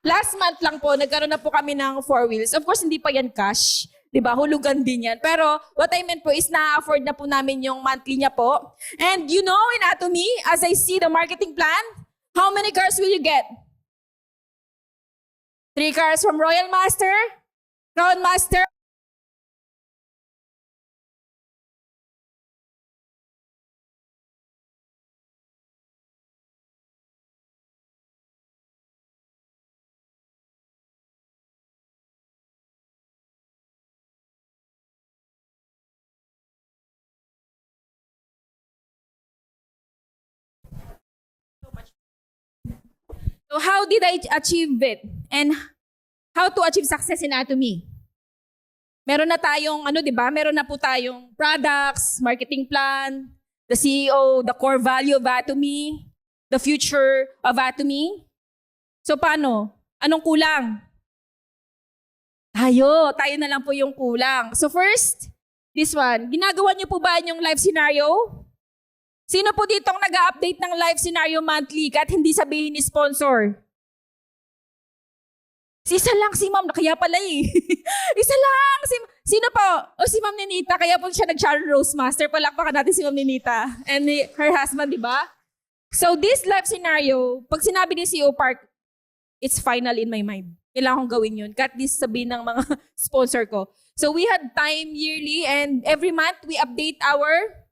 last month lang po, nagkaroon na po kami ng 4 wheels. Of course, hindi pa yan cash. Diba? Hulugan din yan. Pero what I meant po is na-afford na po namin yung monthly niya po. And you know, in Atomy, as I see the marketing plan, how many cars will you get? 3 cars from Royal Master, Crown Master. So how did I achieve it? And how to achieve success in Atomy? Meron na tayong, di ba? Meron na po tayong products, marketing plan, the CEO, the core value of Atomy, the future of Atomy. So paano? Anong kulang? Tayo na lang po yung kulang. So first, this one. Ginagawa niyo po ba yung live scenario? Sino po ditong nag-update ng live scenario monthly kahit hindi sabihin ni sponsor? Isa lang si ma'am, kaya pala eh. Isa lang. Sino po? O si ma'am Ninita, kaya po siya nag-Sharon Rose Master. Palakpakan natin si ma'am Ninita. And her husband, di ba? So this live scenario, pag sinabi ni CEO Park, it's final in my mind. Kailangan kong gawin yun. Kahit di sabihin ng mga sponsor ko. So we had time yearly and every month we update our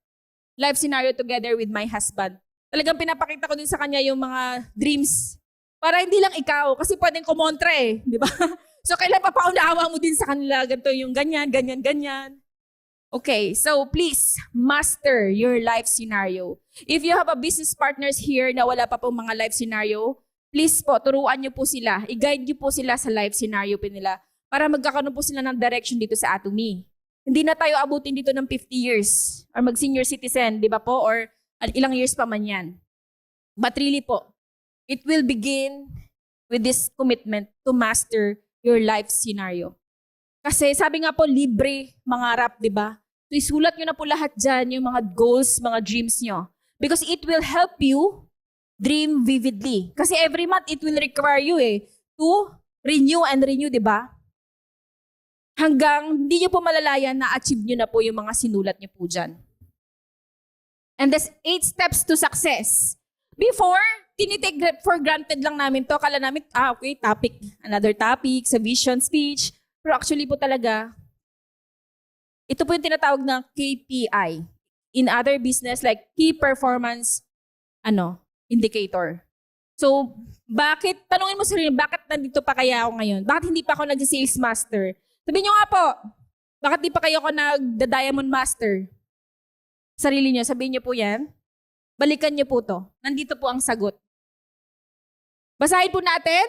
live scenario together with my husband. Talagang pinapakita ko din sa kanya yung mga dreams. Para hindi lang ikaw, kasi pwedeng kumontra eh, di ba? So kailan papaunawa mo din sa kanila, ganito yung ganyan, ganyan, ganyan. Okay, so please, master your life scenario. If you have a business partners here na wala pa pong mga life scenario, please po, turuan niyo po sila. I-guide niyo po sila sa life scenario po nila para magkakaroon po sila ng direction dito sa Atomy. Hindi na tayo abutin dito ng 50 years or mag-senior citizen, di ba po? Or ilang years pa man yan. But really po, it will begin with this commitment to master your life scenario. Kasi sabi nga po, libre mangarap, di ba? So isulat nyo na po lahat dyan, yung mga goals, mga dreams nyo. Because it will help you dream vividly. Kasi every month, it will require you to renew and renew, di ba? Hanggang hindi nyo po malalayan na achieve nyo na po yung mga sinulat nyo po dyan. And there's 8 steps to success. Before, tinitake for granted lang namin to. Kala namin, okay, topic, another topic, sa vision speech. Pero actually po talaga, ito po yung tinatawag na KPI. In other business, like key performance indicator. So, tanungin mo sarili, bakit nandito pa kaya ako ngayon? Bakit hindi pa ako nag-sales master? Sabihin nyo nga po, bakit di pa kayo ako nag-diamond master? Sarili nyo, sabihin nyo po yan. Balikan nyo po to. Nandito po ang sagot. Basahin po natin.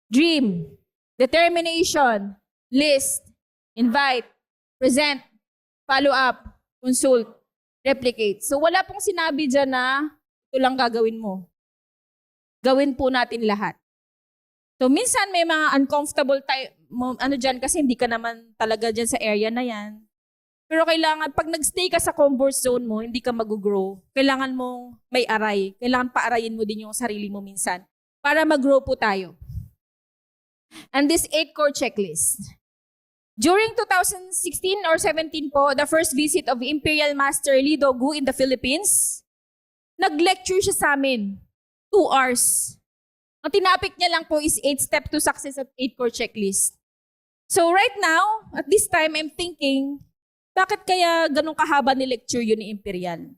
Dream, determination, list, invite, present, follow up, consult, replicate. So wala pong sinabi dyan na ito lang gagawin mo. Gawin po natin lahat. So minsan may mga uncomfortable dyan kasi hindi ka naman talaga dyan sa area na yan. Pero kailangan, pag nagstay ka sa comfort zone mo, hindi ka mag-grow. Kailangan mong may aray. Kailangan paarayin mo din yung sarili mo minsan para mag-grow po tayo. And this 8 core checklist. During 2016 or 17 po, the first visit of Imperial Master Lido Gu in the Philippines, nag-lecture siya sa amin. 2 hours. Ang tinapik niya lang po is 8 steps to success at 8 core checklist. So right now, at this time, I'm thinking, Bakit kaya ganun kahaba ni lecture yun ni Imperial?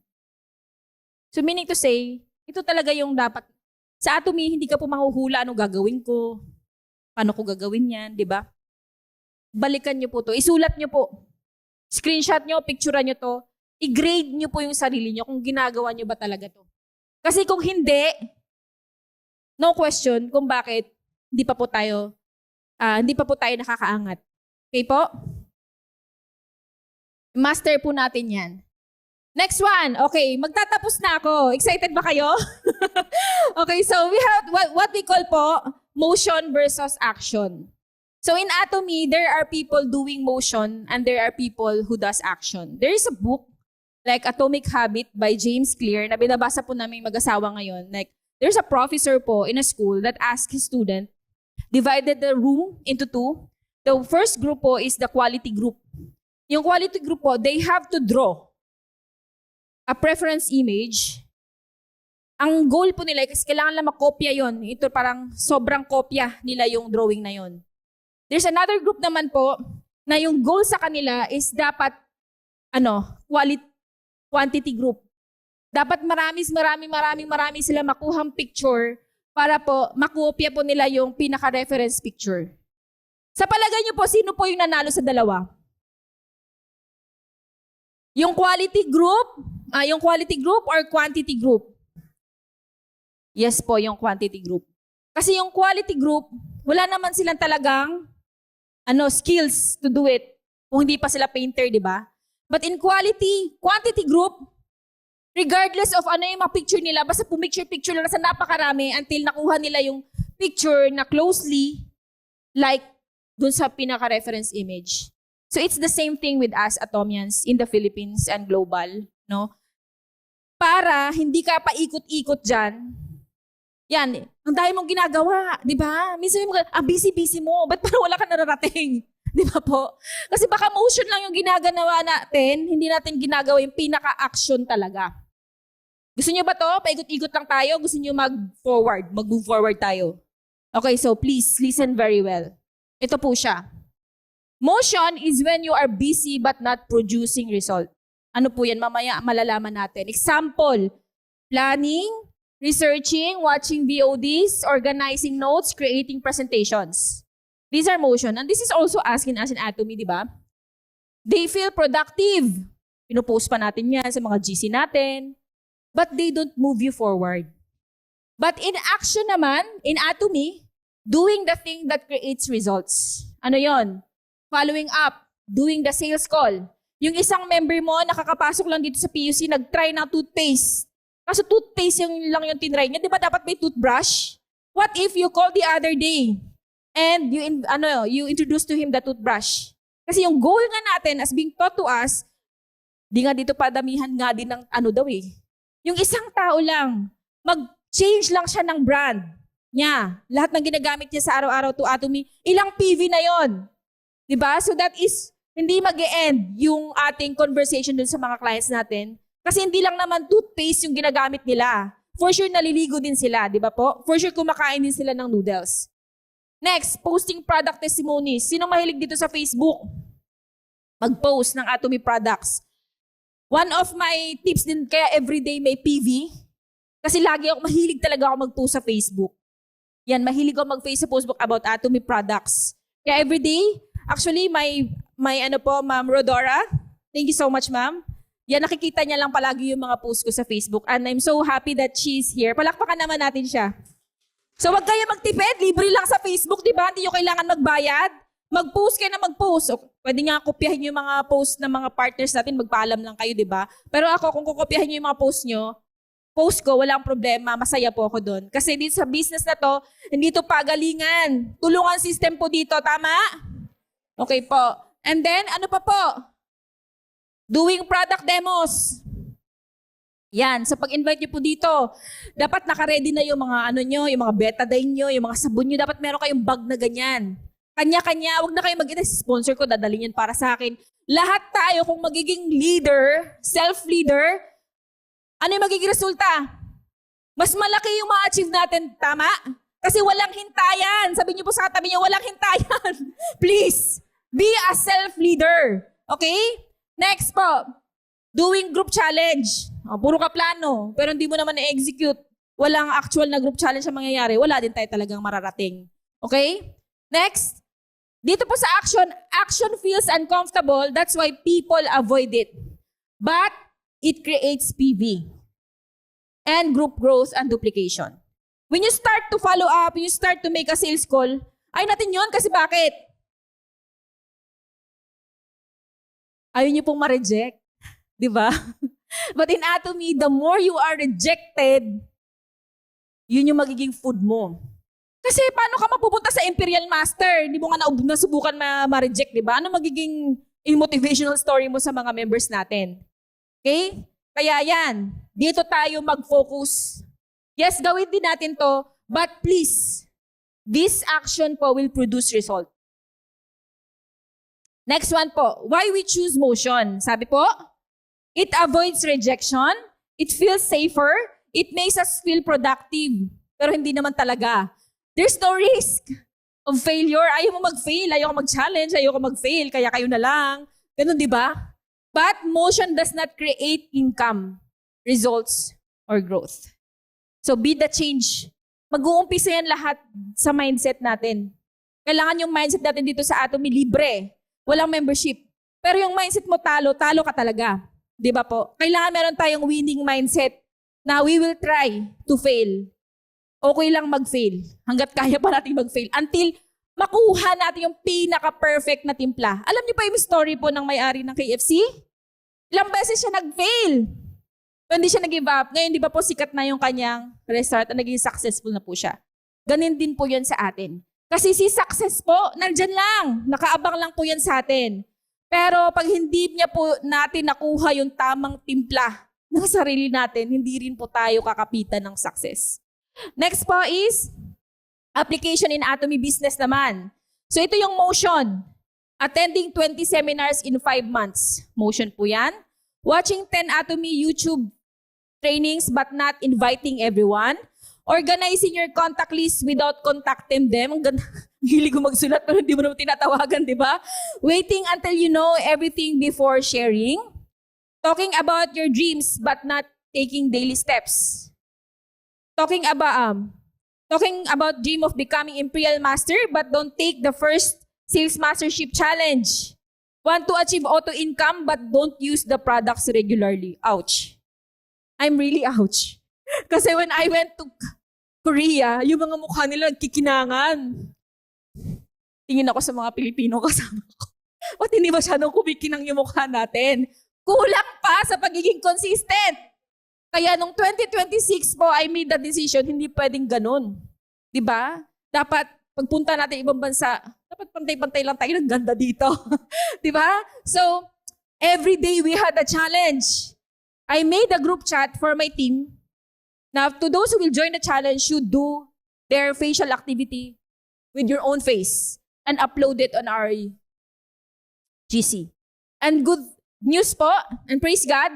So meaning to say, ito talaga yung dapat. Sa Atomy, hindi ka po mahuhula anong gagawin ko, paano ko gagawin yan, di ba? Balikan nyo po to. Isulat nyo po. Screenshot nyo, picturean nyo to. I-grade nyo po yung sarili nyo kung ginagawa nyo ba talaga to. Kasi kung hindi, no question kung bakit hindi pa po tayo nakakaangat. Okay po? Master po natin yan. Next one. Okay, magtatapos na ako. Excited ba kayo? Okay, so we have what we call po motion versus action. So in Atomy, there are people doing motion and there are people who does action. There is a book like Atomic Habit by James Clear na binabasa po namin mag-asawa ngayon. Like, there's a professor po in a school that asked his student, divided the room into two. The first group po is the quality group. Yung quality group po, they have to draw a preference image. Ang goal po nila, kasi kailangan lang makopya yon. Ito parang sobrang kopya nila yung drawing na yon. There's another group naman po na yung goal sa kanila is dapat quantity group. Dapat marami sila makuhang picture para po makopya po nila yung pinaka-reference picture. Sa palagay niyo po, sino po yung nanalo sa dalawa? Yung quality group or quantity group? Yes po, yung quantity group. Kasi yung quality group, wala naman silang talagang skills to do it. Kung hindi pa sila painter, di ba? But in quantity group, regardless of ano yung mga picture nila, basta pumicture-picture lang sa napakarami until nakuha nila yung picture na closely like dun sa pinaka-reference image. So it's the same thing with us Atomians in the Philippines and global, no? Para hindi ka paikot-ikot dyan. Yan, ang dami mong ginagawa, di ba? Minsan yung busy-busy mo, ba't parang wala ka nararating? Di ba po? Kasi baka motion lang yung ginagawa natin, hindi natin ginagawa yung pinaka-action talaga. Gusto niyo ba to? Paikot-ikot lang tayo? Gusto niyo mag-move forward tayo? Okay, so please listen very well. Ito po siya. Motion is when you are busy but not producing result. Ano po yan? Mamaya malalaman natin. Example, planning, researching, watching VODs, organizing notes, creating presentations. These are motion. And this is also asking us in Atomy, di ba? They feel productive. Pinupost pa natin yan sa mga GC natin. But they don't move you forward. But in action naman, in Atomy, doing the thing that creates results. Ano yon? Following up, doing the sales call. Yung isang member mo, nakakapasok lang dito sa PUC, nag-try ng toothpaste. Kaso toothpaste lang yung tinry niya. Di ba dapat may toothbrush? What if you call the other day and you introduce to him the toothbrush? Kasi yung goal nga natin as being taught to us, di nga dito padamihan nga din ng yung isang tao lang, mag-change lang siya ng brand niya. Lahat ng ginagamit niya sa araw-araw to Atomy, ilang PV na yon. Diba? So that is, hindi mag-e-end yung ating conversation dun sa mga clients natin. Kasi hindi lang naman toothpaste yung ginagamit nila. For sure, naliligo din sila, di ba po? For sure, kumakain din sila ng noodles. Next, posting product testimonies. Sino mahilig dito sa Facebook? Mag-post ng Atomy products. One of my tips din, kaya everyday may PV. Kasi lagi mahilig talaga ako mag-post sa Facebook. Yan, mahilig ako mag-post sa Facebook about Atomy products. Kaya everyday, actually, may Ma'am Rodora. Thank you so much, ma'am. Yan, nakikita niya lang palagi yung mga post ko sa Facebook. And I'm so happy that she's here. Palakpakan naman natin siya. So, wag kayo magtipid. Libre lang sa Facebook, di ba? Hindi nyo kailangan magbayad. Mag-post kayo na mag-post. O, pwede nga kopyahin yung mga post ng mga partners natin. Magpaalam lang kayo, di ba? Pero ako, kung kukopyahin nyo yung mga post nyo, post ko, walang problema. Masaya po ako doon. Kasi dito sa business na to, hindi to pagalingan. Tulungan system po dito. Tama? Okay po. And then, ano pa po? Doing product demos. Yan, sa pag-invite nyo po dito, dapat naka-ready na yung mga yung mga betadine nyo, yung mga sabon nyo, dapat meron kayong bag na ganyan. Kanya-kanya, wag na kayo sponsor ko, dadalhin yan para sa akin. Lahat tayo, kung magiging leader, self-leader, ano yung magiging resulta? Mas malaki yung ma-achieve natin, tama? Kasi walang hintayan. Sabi niyo po sa katabi niyo, walang hintayan. Please, be a self-leader. Okay? Next po, doing group challenge. Puro ka plano, pero hindi mo naman na-execute. Walang actual na group challenge ang mangyayari. Wala din tayo talagang mararating. Okay? Next, dito po sa action feels uncomfortable. That's why people avoid it. But it creates PV and group growth and duplication. When you start to follow up, when you start to make a sales call, ay natin yun kasi bakit? Ayaw niyo pong ma-reject. Di ba? But in Atomy, the more you are rejected, yun yung magiging food mo. Kasi paano ka mapupunta sa Imperial Master? Hindi mo nga nasubukan ma-reject, di ba? Ano magiging motivational story mo sa mga members natin? Okay? Kaya yan, dito tayo mag-focus. Yes, gawin din natin to, but please, this action po will produce result. Next one po, why we choose motion? Sabi po, it avoids rejection, it feels safer, it makes us feel productive. Pero hindi naman talaga. There's no risk of failure. Ayaw mo mag-fail, ayaw ko mag-challenge, ayaw ko mag-fail, kaya kayo na lang. Ganun, di ba? But motion does not create income, results, or growth. So be the change. Mag-uumpisa yan lahat sa mindset natin. Kailangan yung mindset natin dito sa Atomy libre. Walang membership. Pero yung mindset mo talo ka talaga. Di ba po? Kailangan meron tayong winning mindset na we will try to fail. Okay lang mag-fail. Hanggat kaya pa natin mag-fail. Until makuha natin yung pinaka-perfect na timpla. Alam niyo pa yung story po ng may-ari ng KFC? Ilang beses siya nag-fail. Pero hindi siya nag-give up. Ngayon, di ba po sikat na yung kanyang restaurant at naging successful na po siya. Ganin din po yun sa atin. Kasi si success po, nandyan lang. Nakaabang lang po yan sa atin. Pero pag hindi niya po natin nakuha yung tamang timpla ng sarili natin, hindi rin po tayo kakapitan ng success. Next po is application in Atomy business naman. So ito yung motion. Attending 20 seminars in 5 months. Motion po yan. Watching 10 Atomy YouTube trainings but not inviting everyone. Organizing your contact list without contacting them. Ang ganda. Hilig ko magsulat pero hindi mo naman tinatawagan, di ba? Waiting until you know everything before sharing. Talking about your dreams but not taking daily steps. Talking about dream of becoming Imperial Master but don't take the first Sales Mastership Challenge. Want to achieve auto income but don't use the products regularly. Ouch. I'm really ouch. Kasi when I went to Korea, yung mga mukha nila nagkikinangan. Tingin ako sa mga Pilipino kasama ko. Ba't hindi masyadong kumikinang yung mukha natin? Kulang pa sa pagiging consistent. Kaya nung 2026 po, I made the decision, hindi pwedeng ganun. Diba? Dapat, pagpunta natin ibang bansa, dapat pantay-pantay lang tayo, ng ganda dito. Diba? So, every day we had a challenge. I made a group chat for my team. Now, to those who will join the challenge, you do their facial activity with your own face and upload it on our GC. And good news po, and praise God,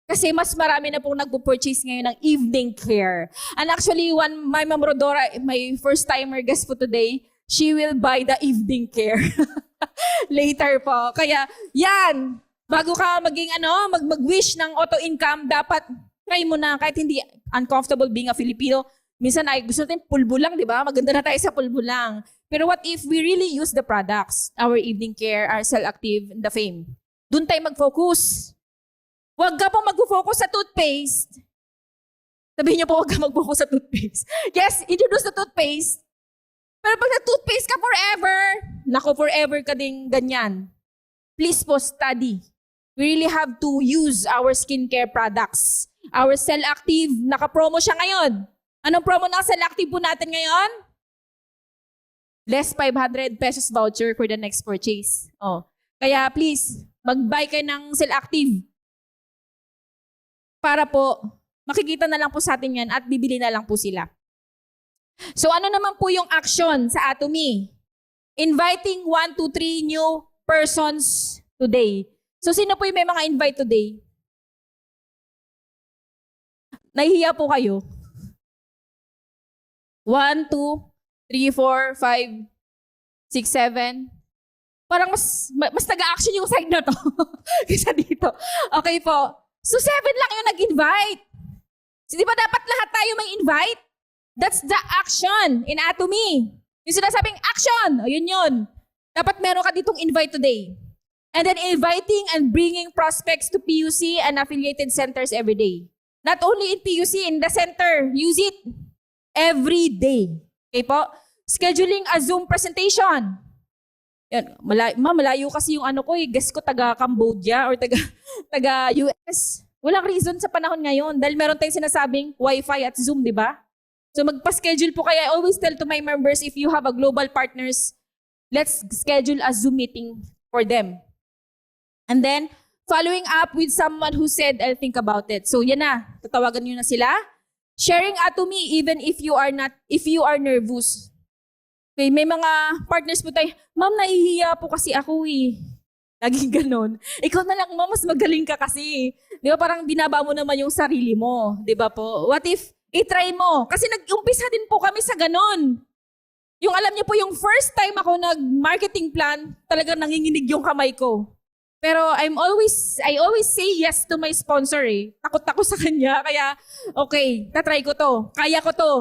kasi mas marami na pong nagpo-purchase ngayon ng evening care. And actually, my Ma'am Rodora, my first-timer guest po today, she will buy the evening care later po. Kaya, yan, bago ka mag-wish ng auto income, dapat try mo na kahit hindi uncomfortable being a Filipino. Minsan ay gusto natin pulbo lang, di ba? Maganda na tayo sa pulbo lang. Pero what if we really use the products, our evening care, our Cell Active, and the Fame? Doon tayo mag-focus. Huwag ka pong mag-focus sa toothpaste. Sabihin niyo po, huwag ka mag-focus sa toothpaste. Yes, introduce the toothpaste. Pero pag na-toothpaste ka forever, forever ka ding ganyan. Please po, study. We really have to use our skincare products. Our Cell Active, naka-promo siya ngayon. Anong promo ng Cell Active po natin ngayon? Less 500 pesos voucher for the next purchase. Oh. Kaya please, mag-buy kayo ng Cell Active. Para po, makikita na lang po sa atin yan at bibili na lang po sila. So ano naman po yung action sa Atomy? Inviting 1 to 3 new persons today. So sino po yung may mga invite today? Nahihiya po kayo? 1, 2, 3, 4, 5, 6, 7. parang mas taga-action yung side na to kaysa dito. Okay po. So 7 lang yung nag-invite. So, di ba dapat lahat tayo may invite? That's the action in Atomy. Yung sinasabing action, o yun. Dapat meron ka ditong invite today. And then inviting and bringing prospects to PUC and affiliated centers every day. Not only in PUC, in the center, use it every day. Okay po? Scheduling a Zoom presentation. Yan, malayo kasi yung ano ko, guess ko taga Cambodia or taga US. Walang reason sa panahon ngayon dahil meron tayong sinasabing Wi-Fi at Zoom, di ba? So magpa-schedule po kayo. I always tell to my members, if you have a global partners, let's schedule a Zoom meeting for them. And then, following up with someone who said, I'll think about it. So yan na, tatawagan nyo na sila. Sharing Atomy even if you are nervous. Okay, may mga partners po tayo, ma'am, nahihiya po kasi ako eh. Laging ganon. Ikaw na lang, ma'am, mas magaling ka kasi. Di ba, parang binaba mo naman yung sarili mo. Di ba po? What if, i-try mo? Kasi nag-umpisa din po kami sa ganon. Yung alam niyo po, yung first time ako nag-marketing plan, talagang nanginginig yung kamay ko. Pero I always say yes to my sponsor eh. Takot ako sa kanya, kaya okay, tatry ko to. Kaya ko to.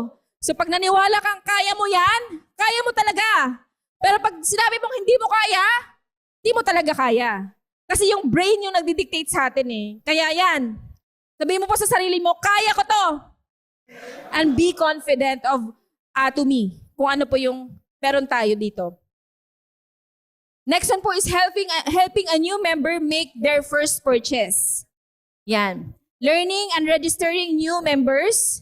So pag naniwala kang kaya mo yan, kaya mo talaga. Pero pag sinabi mong hindi mo kaya, hindi mo talaga kaya. Kasi yung brain yung nagdidictate sa atin eh. Kaya yan. Sabihin mo po sa sarili mo, kaya ko to. And be confident of Atomy. Kung ano po yung meron tayo dito. Next one po is helping a new member make their first purchase. Yan. Learning and registering new members.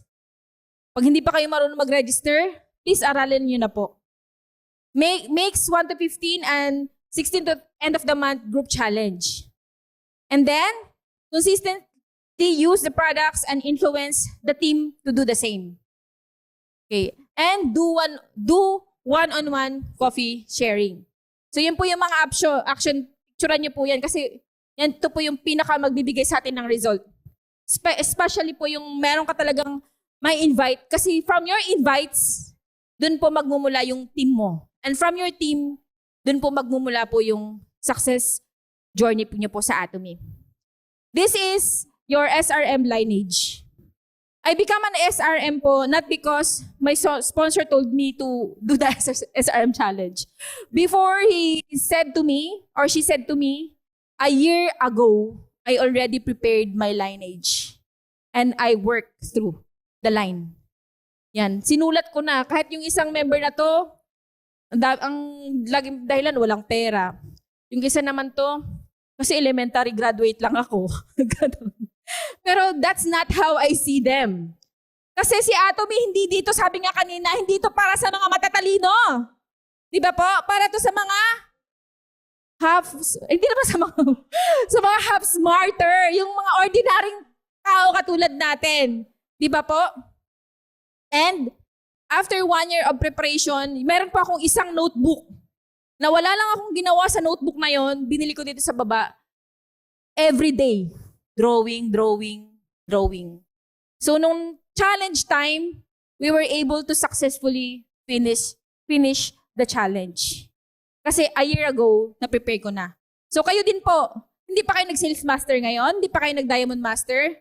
Pag hindi pa kayo marunong mag-register, please aralin nyo na po. Makes 1 to 15 and 16 to end of the month group challenge. And then, consistently use the products and influence the team to do the same. Okay. And do one-on-one coffee sharing. So yun po yung mga action, picturean nyo po yan kasi yan to po yung pinaka magbibigay sa atin ng result. Especially po yung meron ka talagang may invite kasi from your invites, dun po magmumula yung team mo. And from your team, dun po magmumula po yung success journey po nyo po sa Atomy. This is your SRM lineage. I become an SRM po not because my sponsor told me to do the SRM challenge. Before he said to me, or she said to me, a year ago, I already prepared my lineage. And I worked through the line. Yan, sinulat ko na. Kahit yung isang member na to, ang laging dahilan, walang pera. Yung isa naman to, kasi elementary graduate lang ako. Pero that's not how I see them. Kasi si Atomy, hindi dito, sabi nga kanina, hindi to para sa mga matatalino. Di ba po? Para to sa mga hindi naman sa mga half smarter, yung mga ordinaryong tao katulad natin. Di ba po? And after 1 year of preparation, meron pa akong isang notebook na wala lang akong ginawa sa notebook na yon, binili ko dito sa baba. Every day. Drawing. So nung challenge time, we were able to successfully finish the challenge. Kasi a year ago, na-prepare ko na. So kayo din po, hindi pa kayo nag-sales master ngayon, hindi pa kayo nag-diamond master.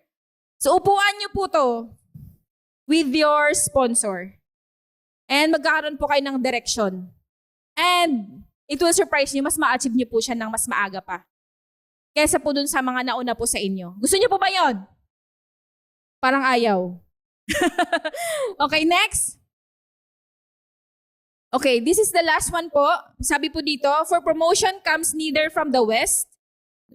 So upuan niyo po to with your sponsor. And magkakaroon po kayo ng direction. And it will surprise you, mas ma-achieve niyo po siya ng mas maaga pa. Kesa po dun sa mga nauna po sa inyo. Gusto niyo po ba yon? Parang ayaw. Okay, next. Okay, this is the last one po. Sabi po dito, for promotion comes neither from the west,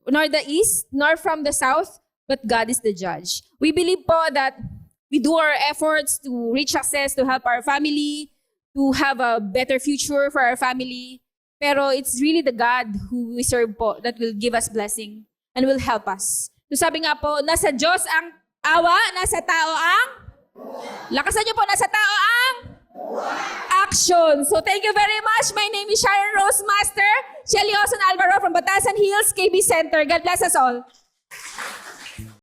nor the east, nor from the south, but God is the judge. We believe po that we do our efforts to reach success, to help our family, to have a better future for our family. Pero it's really the God who we serve po that will give us blessing and will help us. So sabi nga po, nasa Diyos ang awa, nasa tao ang lakasan niyo po, nasa tao ang action. So thank you very much. My name is Sharon Rose Master, Shelly Oson Alvaro from Batasan Hills KB Center. God bless us all.